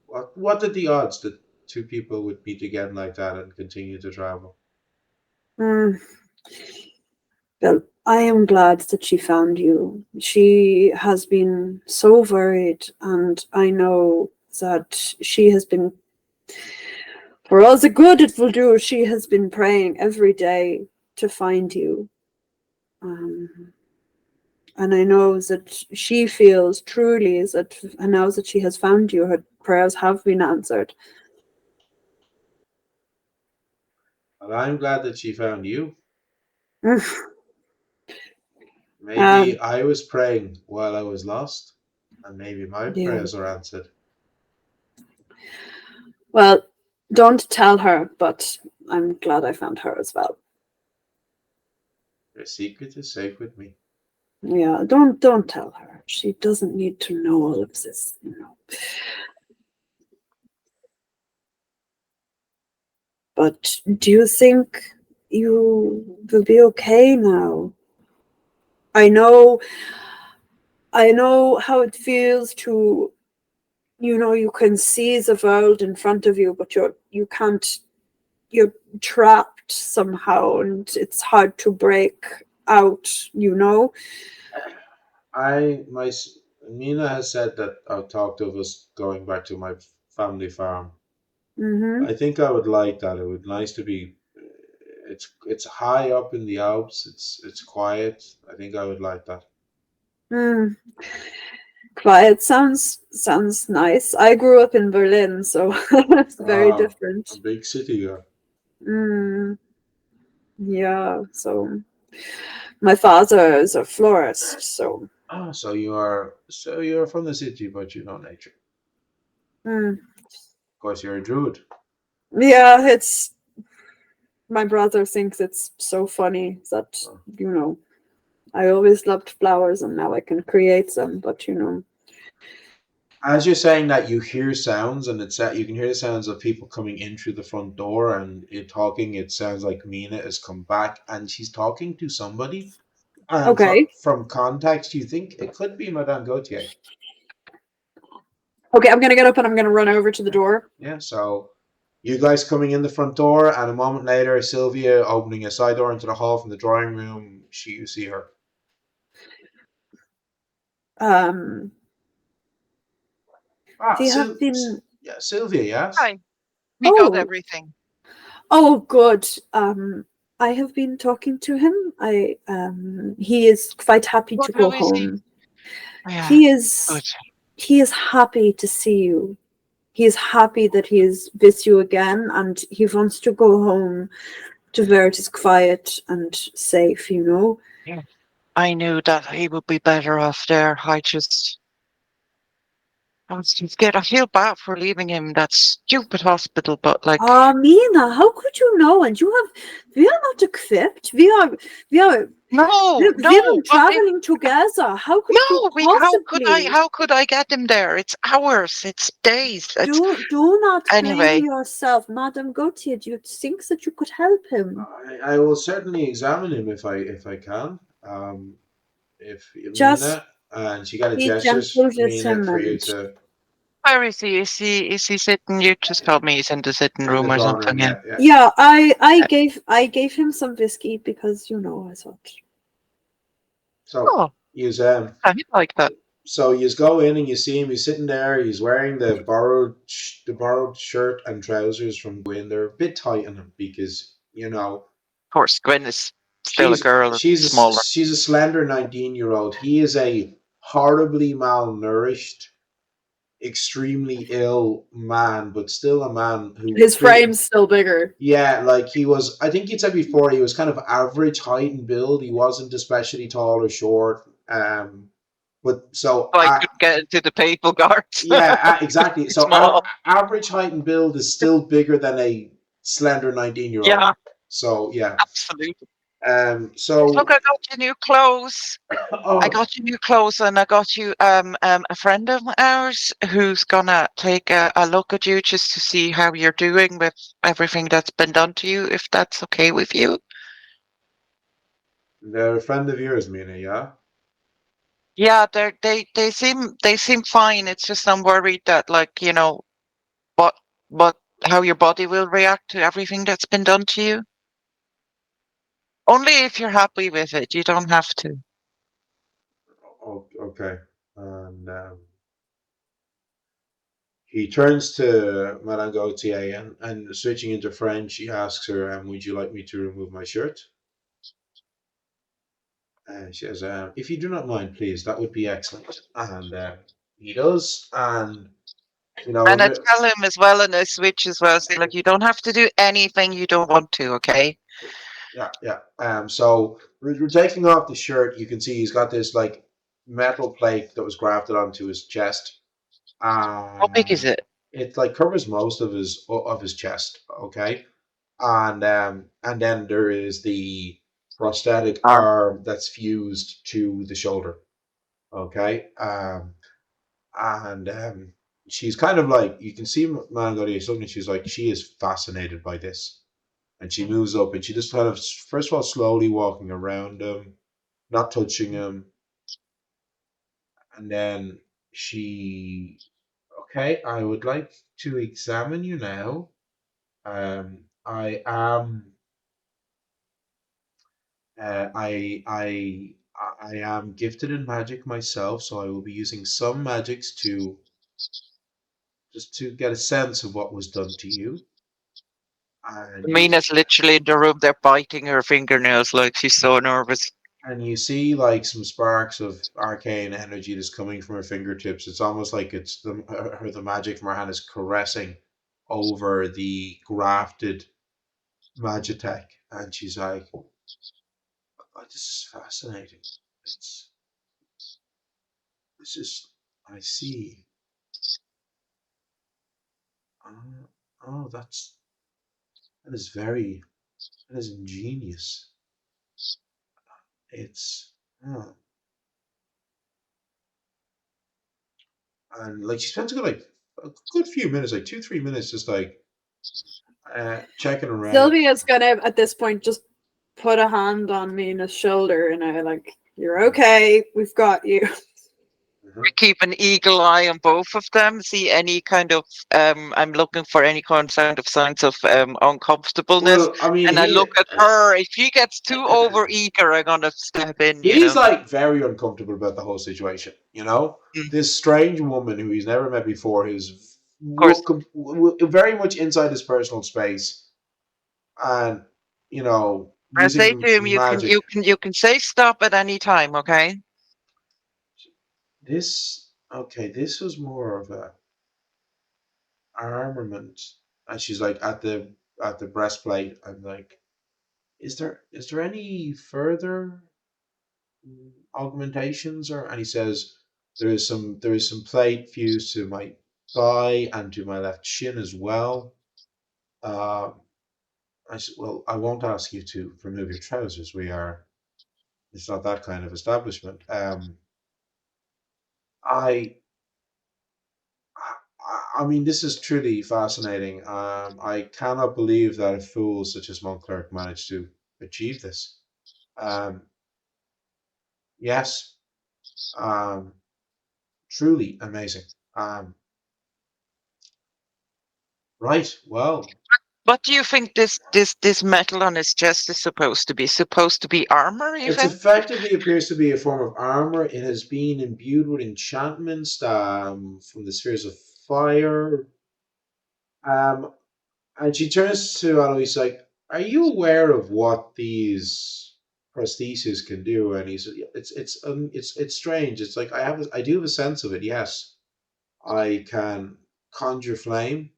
What are the odds that two people would meet again like that and continue to travel? Well, I am glad that she found you. She has been so worried, and I know that she has been, for all the good it will do, she has been praying every day to find you. And I know that she feels truly that now that she has found you, her prayers have been answered. Well, I'm glad that she found you. Maybe I was praying while I was lost, and maybe my Yeah. prayers are answered. Well, don't tell her, but I'm glad I found her as well. Your secret is safe with me. Yeah, don't tell her. She doesn't need to know all of this, you know. But do you think you will be okay now? I know how it feels to, you know, you can see the world in front of you, but you can't, you're trapped somehow, and it's hard to break out, you know. Mina has said that I've talked of us going back to my family farm. Mm-hmm. I think I would like that. It would nice to be. It's high up in the Alps. It's quiet. I think I would like that. Mm. Quiet sounds nice. I grew up in Berlin, so it's very different. A big city girl. Mm. Yeah, so my father is a florist, so So you're from the city, but you know nature. mm. Of course, you're a druid. Yeah, it's my brother thinks it's so funny that, you know, I always loved flowers and now I can create them, but you know. As you're saying that, you hear sounds, and it's that you can hear the sounds of people coming in through the front door and it talking. It sounds like Mina has come back and she's talking to somebody. And Okay. from context, you think it could be Madame Gautier. Okay, I'm gonna get up and I'm gonna run over to the door. Yeah, so you guys coming in the front door, and a moment later, Sylvia opening a side door into the hall from the drawing room. You see her. We have been. Yeah, Sylvia. Yes. Hi. We got everything. Oh, good. I have been talking to him. He is quite happy to go home. He is happy to see you. He is happy that he is with you again, and he wants to go home to where it is quiet and safe, you know. Yeah. I knew that he would be better off there. I was too scared. I feel bad for leaving him in that stupid hospital, but like. Mina, how could you know? And we are not equipped. We are traveling together. How could you possibly? How could I get him there? It's hours. It's days. Do not blame yourself, Madame Gautier. Do you think that you could help him? I will certainly examine him if I can. If Just Mina, and she got a gesture Mina for you to. Where is he? Is he sitting? You just told me he's in the sitting room or something. Yeah, I gave him some whiskey because, you know, I thought. So I like that. So you go in and you see him. He's sitting there. He's wearing the borrowed shirt and trousers from Gwen. They're a bit tight on him because, you know. Of course, Gwen is still a girl. She's a slender 19-year-old. He is a horribly malnourished, extremely ill man, but still a man who his frame's still bigger. Yeah, like he was. I think you'd said before he was kind of average height and build. He wasn't especially tall or short. But so I could get into the papal guards. Yeah, exactly. So average height and build is still bigger than a slender 19-year-old. Yeah. So yeah. Absolutely. So look, I got you new clothes. I got you new clothes, and I got you a friend of ours who's gonna take a look at you just to see how you're doing with everything that's been done to you, if that's okay with you. They're a friend of yours, Mina, yeah? Yeah, they seem fine. It's just I'm worried that, like, you know, how your body will react to everything that's been done to you. Only if you're happy with it. You don't have to. Oh, okay. And he turns to Madame Gautier and switching into French, he asks her, would you like me to remove my shirt? And she says, if you do not mind, please, that would be excellent. And he does. And, you know. And I tell him as well, and I switch as well, say, like, you don't have to do anything you don't want to, okay? Yeah. So we're taking off the shirt. You can see he's got this like metal plate that was grafted onto his chest. How big is it? It like covers most of his chest. Okay, and then there is the prosthetic Arm. arm that's fused to the shoulder. Okay, and she's kind of like you can see Mangolia suddenly she's like she is fascinated by this, and she moves up and she just kind of first of all slowly walking around him, not touching him, and then she okay, I would like to examine you now. I am uh, I I I am gifted in magic myself, so I will be using some magics to just to get a sense of what was done to you. And you Mina's literally in the room. They're biting her fingernails like she's so nervous. and you see like some sparks of arcane energy that's coming from her fingertips. It's almost like it's the magic from her hand is caressing over the grafted magitech, and she's like, oh, "This is fascinating. It's this is I see. Oh, oh, that is very that is ingenious. It's oh. And like she spends a good few minutes, like 2 3 minutes, just like checking around. Sylvia's gonna at this point just put a hand on Mina's shoulder and I like, you're okay, we've got you. Mhm. We keep an eagle eye on both of them. See any kind of I'm looking for any kind of signs of uncomfortableness. Well, I mean, And I he look at her. If she gets too over eager, I'm gonna step in, you he's know. like very uncomfortable about the whole situation. You know, Of this strange woman who he's never met before, who's course. very much inside his personal space, and you know, I say using to him, magic. you can say stop at any time, okay? This okay, this was more of a armament, and she's like at the breastplate. I'm like, is there any further augmentations or? And he says there is some plate fused to my thigh and to my left shin as well. Uh, I said, well, I won't ask you to remove your trousers. It's not that kind of establishment. I I mean, this is truly fascinating. I cannot believe that a fool such as Mont Clerc managed to achieve this. Um, yes, um, truly amazing. Um, right, well, What do you think this metal on his chest is supposed to be? Supposed to be armor, it's even? effectively appears to be a form of armor. It has been imbued with enchantments from the spheres of fire. Um, And she turns to Alois like, "Are you aware of what these prostheses can do?" And he's, it's strange. It's like I do have a sense of it. Yes, I can conjure flame,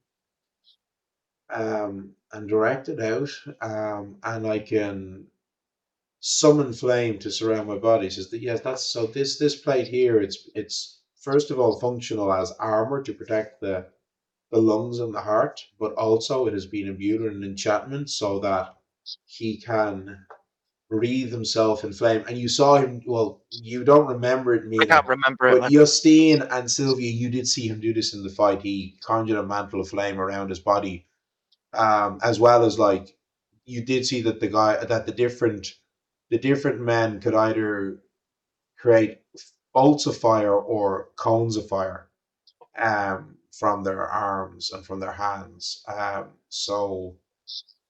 and direct it out, and I can summon flame to surround my body. Says that yes, that's so. This plate here, it's first of all functional as armor to protect the lungs and the heart, but also it has been imbued with an enchantment so that he can breathe himself in flame. And you saw him, well, you don't remember it, I Mina, can't remember it. but Justine and Sylvia, you did see him do this in the fight. He conjured a mantle of flame around his body, as well as like you did see that the different men could either create bolts of fire or cones of fire from their arms and from their hands.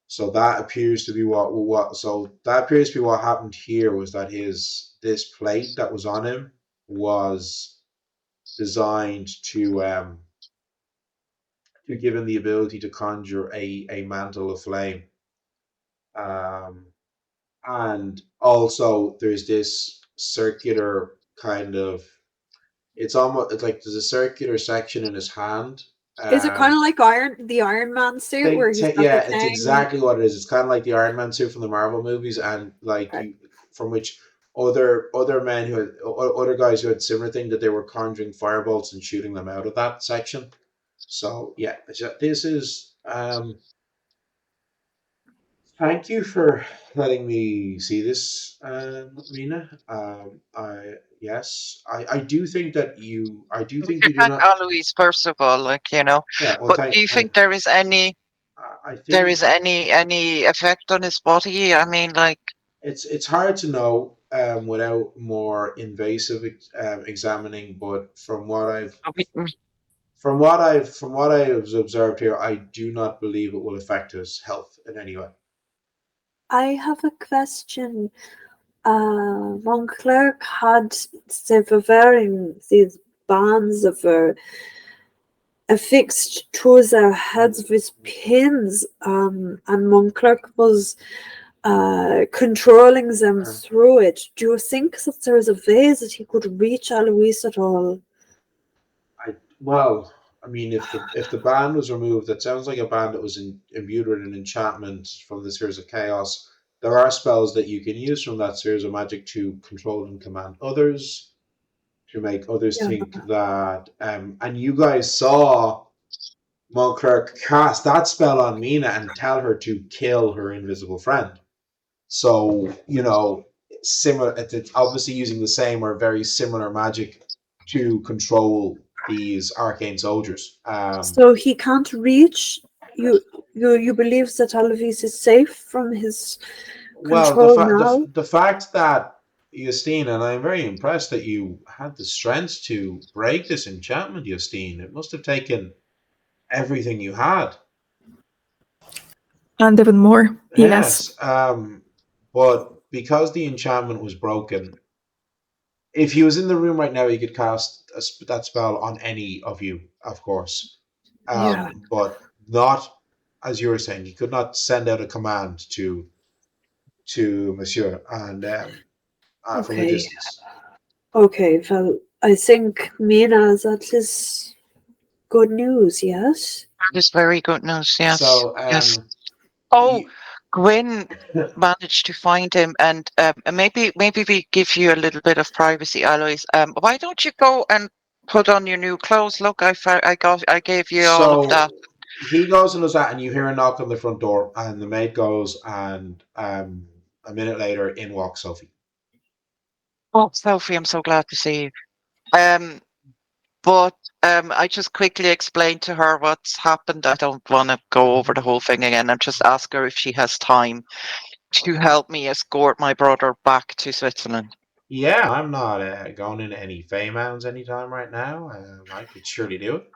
So that appears to be that appears to be what happened here was that his this plate that was on him was designed to give him the ability to conjure a mantle of flame. Um, and also there's this circular kind of it's like there's a circular section in his hand Is it kind of like the Iron Man suit where he's got Yeah, the it's thing? exactly what it is. It's kind of like the Iron Man suit from the Marvel movies, and like Right. you, from which other men who had other guys who had similar thing that they were conjuring firebolts and shooting them out of that section. So yeah, this is thank you for letting me see this, Mina. I do think that I do We think should you do thank not. Alois first of all, like, you know. Yeah, well, But do you think there is any I think any effect on his body? I mean, like, it's hard to know without more invasive examining. But from what I've observed here, I do not believe it will affect his health in any way. I have a question. Mont Clerc had they were wearing these bands of affixed to their heads with pins, and Mont Clerc was controlling them through it. Do you think that there is a way that he could reach Alois at all? Well, I mean, if the band was removed, that sounds like a band that was imbued with an enchantment from the Spheres of Chaos. There are spells that you can use from that Spheres of Magic to control and command others, to make others Yeah. think that. And you guys saw Mont Clerc cast that spell on Mina and tell her to kill her invisible friend. So, similar. It's obviously using the same or very similar magic to control these arcane soldiers. So he can't reach you. You believe that Alois is safe from his Well, control now? the fact that Justine, and I'm very impressed that you had the strength to break this enchantment, Justine. It must have taken everything you had. And even more. Yes. But because the enchantment was broken, if he was in the room right now, he could cast that spell on any of you, of course. Yeah. But not, as you were saying, he could not send out a command to Monsieur and from a Okay. distance. Okay. Well, I think Mina, that is good news. Yes. that is very good news. Yes, So yes. Oh, you, Gwyn managed to find him, and maybe we give you a little bit of privacy, Alois. Why don't you go and put on your new clothes? Look, I gave you all of that. so he goes and does that, and you hear a knock on the front door, and the maid goes, and a minute later, in walks Sophie. Oh, Sophie, I'm so glad to see you. But I just quickly explained to her what's happened. I don't want to go over the whole thing again. And just ask her if she has time to help me escort my brother back to Switzerland. Yeah, I'm not going into any Fey Mounds anytime right now. I could surely do it.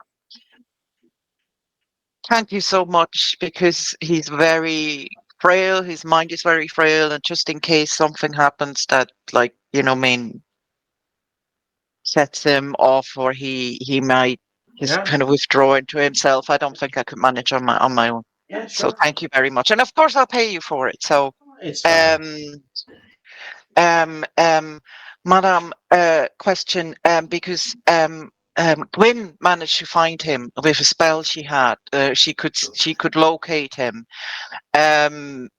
Thank you so much, because he's very frail. His mind is very frail, and just in case something happens that, like, sets him off, or he might just Yeah, kind of withdraw into himself. I don't think I could manage on my own. yeah, So sure. thank you very much, and of course I'll pay you for it. So, It's fine. um, Madam, question, because Gwyn managed to find him with a spell she had. She could locate him. So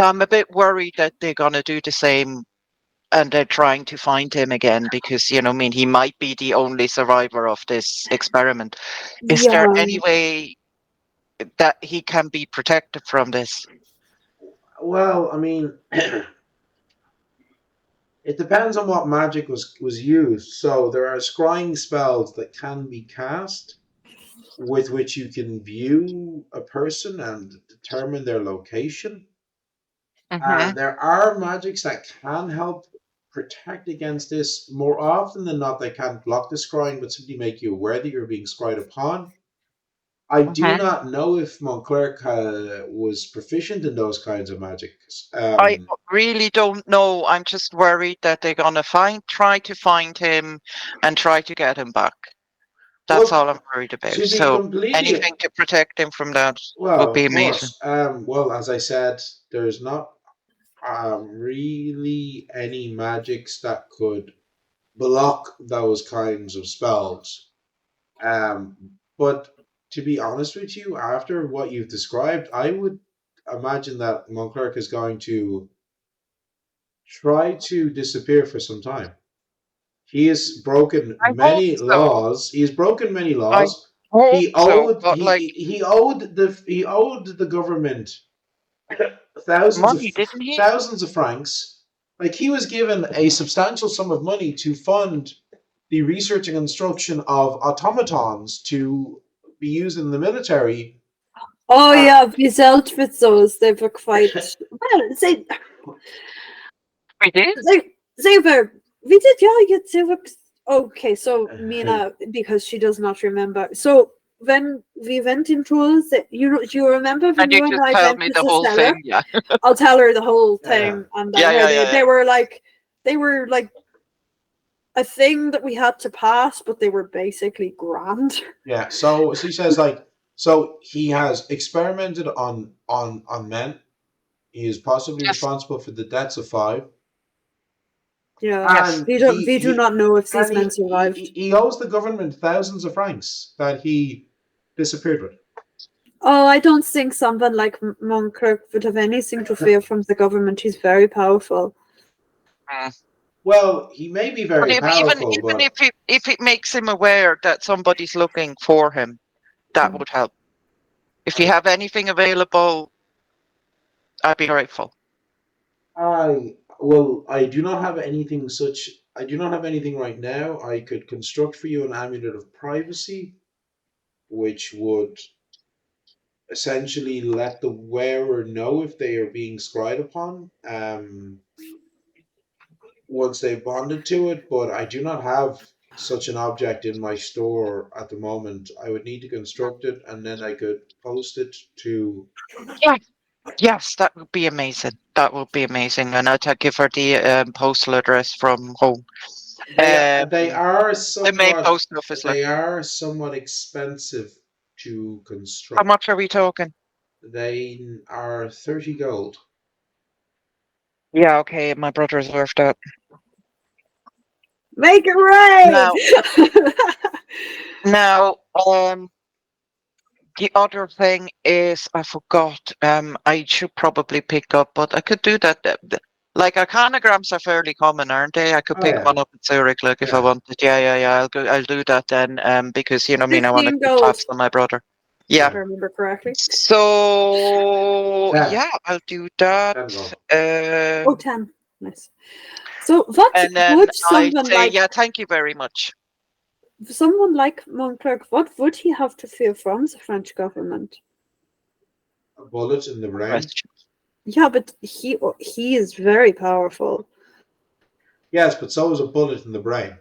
I'm a bit worried that they're gonna do the same, and they're trying to find him again, because he might be the only survivor of this experiment. Is there Yeah. any way that he can be protected from this? Well, I mean, it depends on what magic was used. So there are scrying spells that can be cast with which you can view a person and determine their location. Mm-hmm. There are magics that can help protect against this. More often than not, they can't block the scrying, but simply make you aware that you're being scryed upon. I do Mm-hmm. not know if Mont Clerc was proficient in those kinds of magics. I really don't know. I'm just worried that they're gonna try to find him and try to get him back. That's Well, all I'm worried about. to be So completely anything to protect him from that would well, be of amazing. course. Well, as I said, there's not really any magics that could block those kinds of spells. But to be honest with you, after what you've described, I would imagine that Mont Clerc is going to try to disappear for some time. He has broken I hope many so. laws. He's broken many I laws. hope He so, owed but like he owed the government thousands of money, didn't he? thousands of francs. Like he was given a substantial sum of money to fund the research and construction of automatons to be used in the military. Oh yeah, we dealt with those. They were quite well. We did. They were. We did. Yeah, they were. Okay, so Mina, because she does not remember. So when we went into do you remember when And you you and just I tell went me to the the whole cellar? thing, yeah. I'll tell her the whole Yeah. thing, and Yeah, how yeah, they yeah. were like a thing that we had to pass, but they were basically grand. Yeah. So he says like so he has experimented on men. He is possibly Yes, responsible for the deaths of 5. Yeah, yes. And we do not know if these men survived. he owes the government thousands of francs that he disappeared with. Oh, I don't think someone like Mont Clerc would have anything to fear from the government. He's very powerful. Mm. Well, he may be But very if, powerful, even but if it makes him aware that somebody's looking for him, that would help. If you have anything available, I'd be grateful. I do not have anything such. I do not have anything right now. I could construct for you an amulet of privacy, which would essentially let the wearer know if they are being scried upon. Once they've bonded to it, but I do not have such an object in my store at the moment. I would need to construct it and then I could post it to. Yeah. Yes, that would be amazing. That would be amazing. And I'd give her the postal address from home. They are The main somewhat post office. Like, they are somewhat expensive to how construct. much are we talking? They are 30 gold. Yeah, okay. My brother's worth that. Make it right! Now, the other thing is I forgot. I should probably pick up, but I could do that. Like arcanograms are fairly common, aren't they? I could Oh pick yeah. one up in Zurich, like if I Yeah. wanted. Yeah. I'll go. I'll do that then. Because I mean, I want to 15 keep gold. tabs on my brother. Yeah. If I remember correctly. So 10. yeah, I'll do that. 10 gold. Oh, 10. Nice. So what And then would I'd someone say, like yeah, thank you very much. Mont Clerc, what would he have to fear from the French government? A bullet in the brain. Question. Yeah, but he is very powerful. Yes, but so is a bullet in the brain.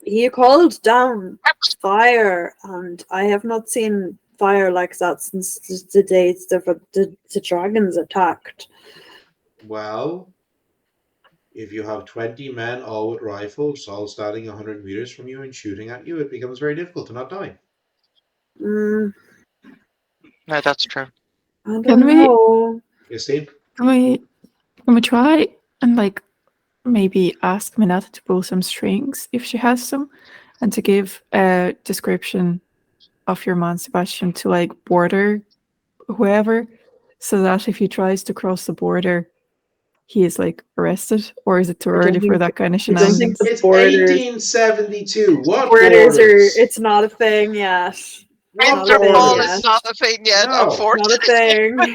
He called down fire, and I have not seen fire like that since the days the dragons attacked. Well, if you have 20 men all with rifles, all standing 100 meters from you and shooting at you, it becomes very difficult to not die. Mm, No, that's true. I don't Can we- know. Yes, Steve? Can we try and like maybe ask Minette to pull some strings if she has some, and to give a description of your man Sebastian to like border whoever, so that if he tries to cross the border, he is like arrested? Or is it too I don't early for think- that kind of I don't think shenanigans? the It's borders. 1872. What Borders borders? it's not a thing yet. What not a thing Interpol borders? is not a thing yet, No. unfortunately. Not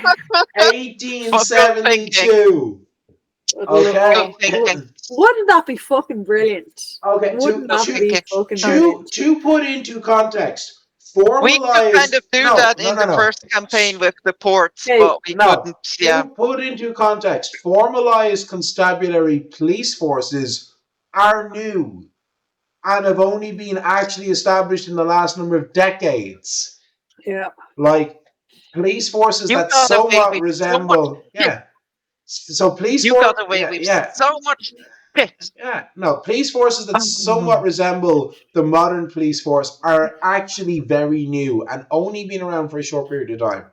a thing. 1872. Okay. Oh, thinking. wouldn't that be fucking brilliant? Okay. Wouldn't that to- be fucking To brilliant? to put into context, We formalize. could kind of do no, that no, in no, the no. first campaign with the ports, Okay, but we No. couldn't. Yeah. To put into context, formalized constabulary police forces are new and have only been actually established in the last number of decades. Yeah. Like police forces You that got away somewhat with resemble, yeah. So police You forces, got away with yeah, so much shit. yeah. No, police forces that somewhat resemble the modern police force are actually very new and only been around for a short period of time.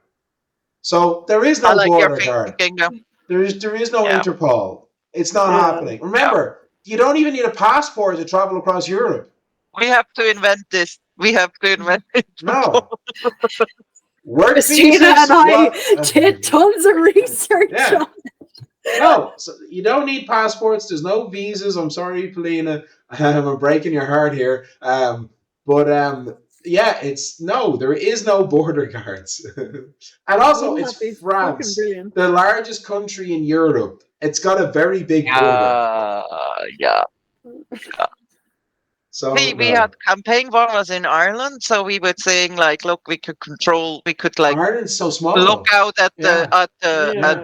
So there is I no like your border guard. thinking now. There is no Yeah. Interpol. It's not Yeah. happening. Remember, you don't even need a passport to travel across Europe. We have to invent this we have to invent. No. Work Christina visas. and I what- did tons of research Yeah. on No, so you don't need passports. There's no visas. I'm sorry, Polina. I'm breaking your heart here. Yeah, there is no border guards. And also, Wouldn't it's that be fucking France, brilliant? the largest country in Europe. It's got a very big border. Yeah. So We had campaign banners in Ireland, so we were saying like, look, we could like Ireland's so small. look though. out at Yeah.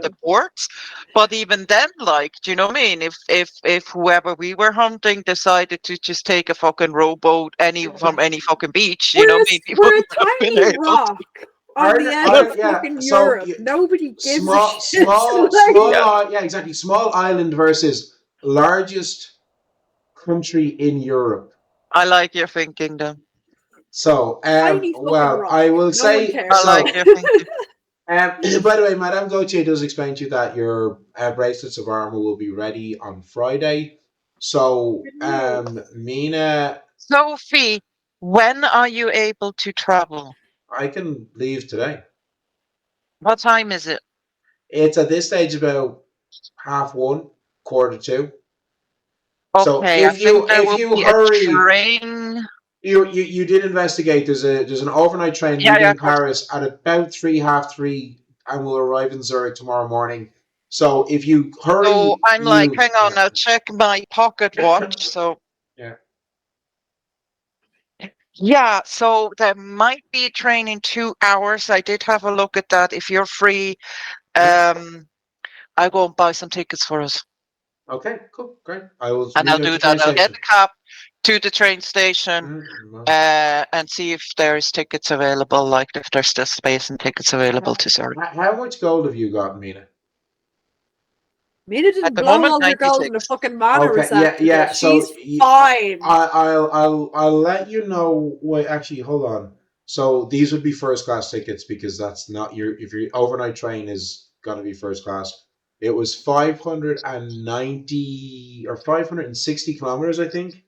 the ports, but even then, like, do you know what I mean? If whoever we were hunting decided to just take a fucking rowboat from any fucking beach, you know what I mean? We We're a wouldn't have been tiny able to- rock on the edge of yeah, fucking so Europe. you- Nobody gives small, a shit. small, Like, small. Yeah, exactly. Small island versus largest country in Europe. I like your thinking, though. So, tiny fucking well, rock. I will No one say. cares. I So, like your thinking. by the way, Madame Gauthier does explain to you that your bracelets of armor will be ready on Friday. So, Mina, Sophie, when are you able to travel? I can leave today. What time is it? It's at this stage about 1:30, 1:45. So Okay, I if you think there will be hurry, a train. you did investigate. There's an overnight train Yeah, leaving of course. Paris at about 3:30, and will arrive in Zurich tomorrow morning. So if you hurry, So I'm like, hang on, I'll check my pocket watch. So Yeah. yeah, so there might be a train in 2 hours. I did have a look at that. If you're free, I'll go and buy some tickets for us. Okay, cool, great. I will. And meet I'll you at do the train that. I'll get station. the cab to the train station Mhm. and see if there's tickets available, like if there's still space and tickets available to Zurich. How much gold have you got, Mina? Mina didn't At the blow moment, all her gold in a 96. fucking mana Okay, receptor. yeah. So She's fine. I'll let you know. Wait, actually, hold on. So these would be first class tickets because that's not if your overnight train is gonna be first class. It was 590 or 560 kilometers, I think,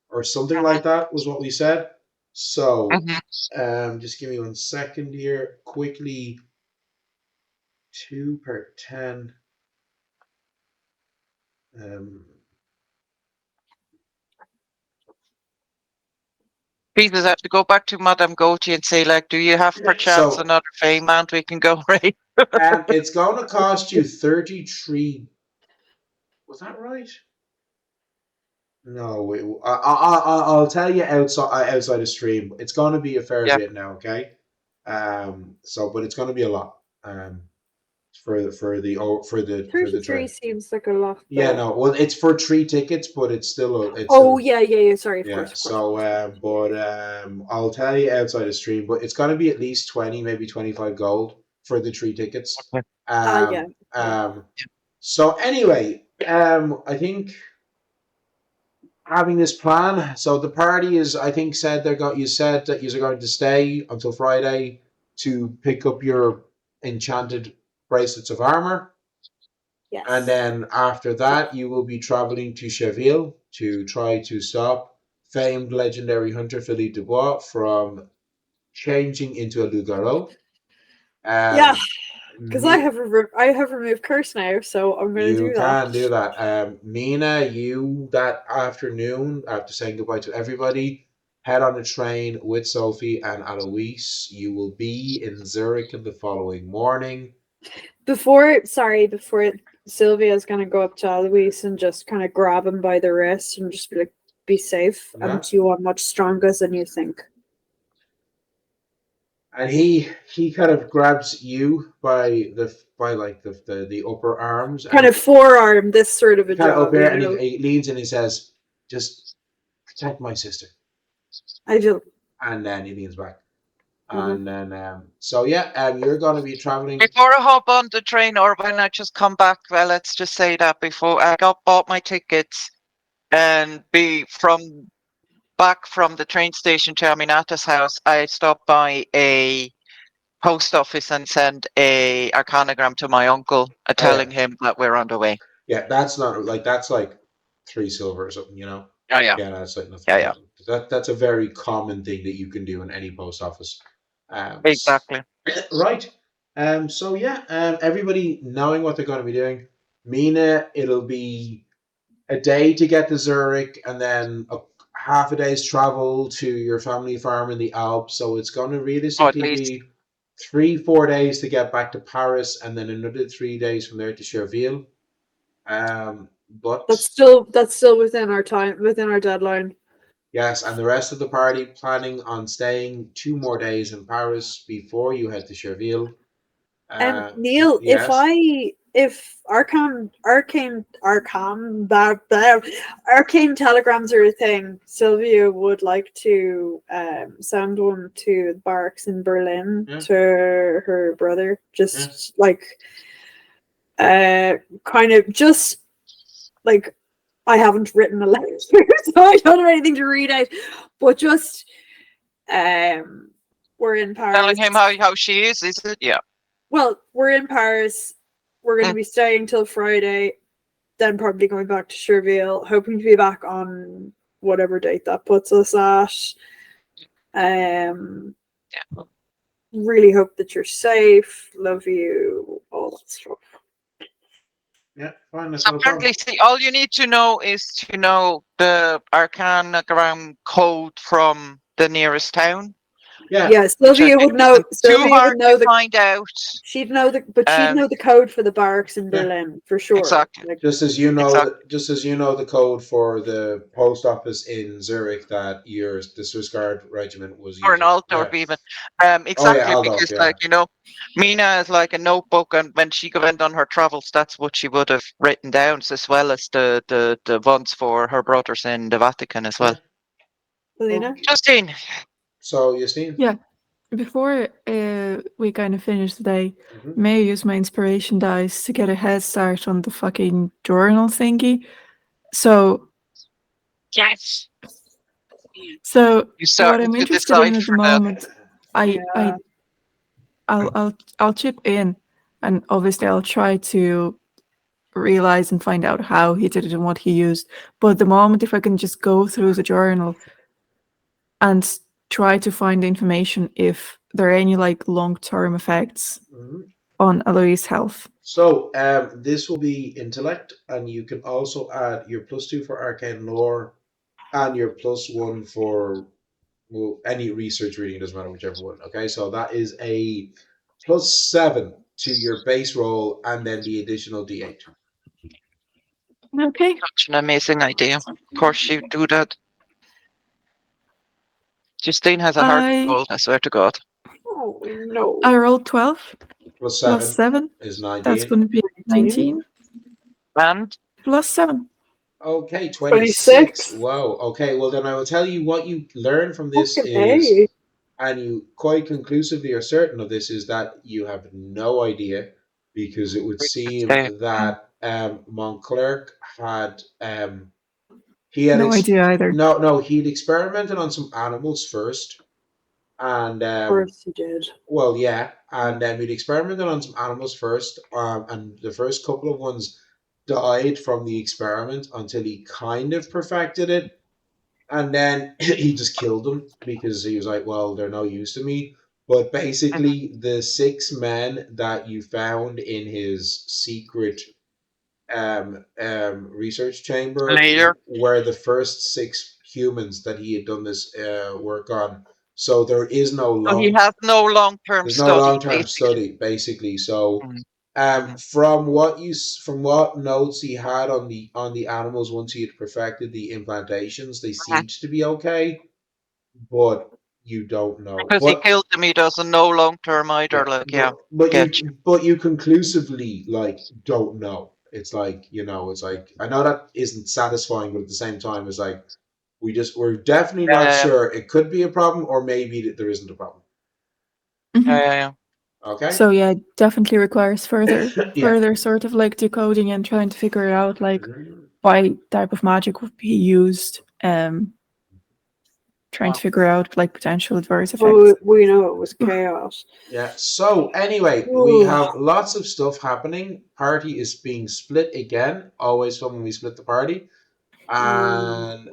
or something like that was what we said. So, just give me 1 second here. Quickly, 2 per 10. Jesus, I have to go back to Madame Gauthier and say, like, do you have perchance So- another Feymount we can go right? It's going to cost you 33. Was that right? No, wait, I'll tell you outside the stream. It's going to be a fair bit now, okay? But it's going to be a lot. For the 33 train. seems like a lot. Yeah, though. no. Well, it's for 3 tickets, but it's still. Yeah. Sorry, of Yeah. course. So, I'll tell you outside the stream, but it's going to be at least 20, maybe 25 gold for the 3 tickets. Okay. Yeah. So anyway, I think having this plan. So the party is, I think, you said that you're going to stay until Friday to pick up your enchanted bracelets of armor. Yes. And then after that, you will be traveling to Cheville to try to stop famed legendary hunter Philippe Dubois from changing into a loup-garou. Yeah, because I have removed curse now, so I'm going to do that. You can do that. Mina, you that afternoon, after saying goodbye to everybody, head on a train with Sophie and Alois. You will be in Zurich the following morning. Before Sylvia's going to go up to Alois and just kind of grab him by the wrist and just be like, be safe. Yeah. And you are much stronger than you think. And he kind of grabs you by the upper arms. Kind of forearm, this sort of a kind of job. up here, and he leans and he says, "Just protect my sister." I do. And then he leans back. And then, you're going to be traveling. Before I hop on the train, or when I just come back, well, let's just say that before I bought my tickets and back from the train station to Aminata's house, I stopped by a post office and sent a arcanogram to my uncle, telling him that we're on the way. Yeah, that's not that's like 3 silver or something, you know. Yeah. Yeah, that's like nothing. Yeah. That's a very common thing that you can do in any post office. Exactly. Right. So yeah, everybody knowing what they're going to be doing. Mina, it'll be a day to get to Zurich, and then half a day's travel to your family farm in the Alps. So it's going to Or at realistically least be 3-4 days to get back to Paris, and then another 3 days from there to Cherville. But That's still within our deadline. yes, and the rest of the party planning on staying 2 more days in Paris before you head to Cherville. Neil, Yes. if arcane telegrams are a thing, Sylvia would like to send one to the barracks in Berlin to her brother, just like kind of just like, I haven't written a letter, so I don't have anything to read out, but just we're in Paris. telling him how she is it? Yeah. Well, we're in Paris. We're going to be staying till Friday, then probably going back to Cherville, hoping to be back on whatever date that puts us at. Really hope that you're safe. Love you. All that stuff. Yeah, fine. That's So no problem. apparently, see, all you need to know is to know the arcanogram code from the nearest town. Yeah. Sylvia would know. Too Sylvia hard would know to find out. She'd know the code for the barracks in Berlin for sure. Exactly. Like, just as you know the code for the post office in Zurich that the Swiss Guard regiment was using. Or an Altdorf even. Exactly, Altdorf, because like, Mina is like a notebook, and when she went on her travels, that's what she would have written down, as well as the ones for her brothers in the Vatican as well. Helena? Justine. So, Justine? Yeah. Before we kind of finish today, may I use my inspiration dice to get a head start on the fucking journal thingy? So Yes. So You started what I'm to interested in at the decipher that. moment, I'll chip in, and obviously I'll try to realize and find out how he did it and what he used. But at the moment, if I can just go through the journal and try to find information if there are any like long-term effects on Eloise's health. So this will be intellect, and you can also add your +2 for arcane lore and your +1 for any research reading, doesn't matter, whichever one. Okay, so that is a +7 to your base roll, and then the additional D8. Okay. Such an amazing idea. Of course you do that. Justine has a heart of gold, I swear to God. Oh no. I rolled 12. +7 is 19. That's going to be 19. And? +7. Okay, 26. Wow. Okay, well then I will tell you what you learn from this is, and you quite conclusively are certain of this, is that you have no idea, because it would seem that Mont Clerc had no idea either. No, he'd experimented on some animals first, and of course he did. Well, yeah, and he'd experimented on some animals first, and the first couple of ones died from the experiment until he kind of perfected it, and then he just killed them because he was like, well, they're no use to me. But basically, the 6 men that you found in his secret research chamber were the first 6 humans that he had done this work on. So there is no he has no long-term there's study. no long-term study, basically. So from what notes he had on the animals, once he had perfected the implantations, they seemed to be okay, but you don't know. Because he killed them, he doesn't know long-term either. But you conclusively don't know. It's like, it's like, I know that isn't satisfying, but at the same time, it's like we're definitely not sure. It could be a problem, or maybe there isn't a problem. Yeah. Okay. So yeah, it definitely requires further sort of like decoding and trying to figure out like what type of magic would be used. Trying to figure out like potential adverse effects. Well, we know it was chaos. Yeah. So anyway, we have lots of stuff happening. Party is being split again. Always fun when we split the party. And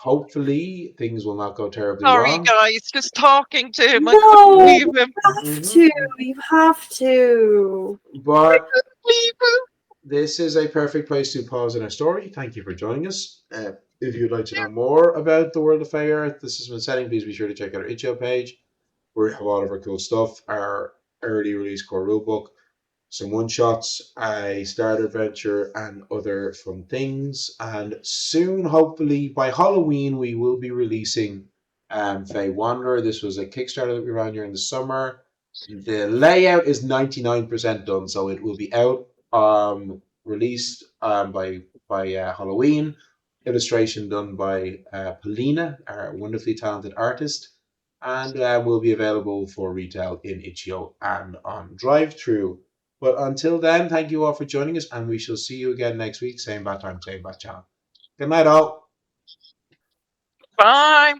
hopefully things will not go terribly Sorry, wrong. guys, just talking to him. I No, couldn't leave him. have to. You have to. But Leave him. this is a perfect place to pause in our story. Thank you for joining us. If you'd like to know more about the world of Fae Earth, this has been Setting. Please be sure to check out our itch.io page, where we have all of our cool stuff, our early release core rulebook, some one-shots, a starter adventure, and other fun things. And soon, hopefully, by Halloween, we will be releasing Fae Wanderer. This was a Kickstarter that we ran during the summer. The layout is 99% done, so it will be out released by Halloween. Illustration done by Polina, our wonderfully talented artist, and will be available for retail in itch.io and on drive-through. But until then, thank you all for joining us, and we shall see you again next week, same bad time, same bad channel. Good night, all. Bye.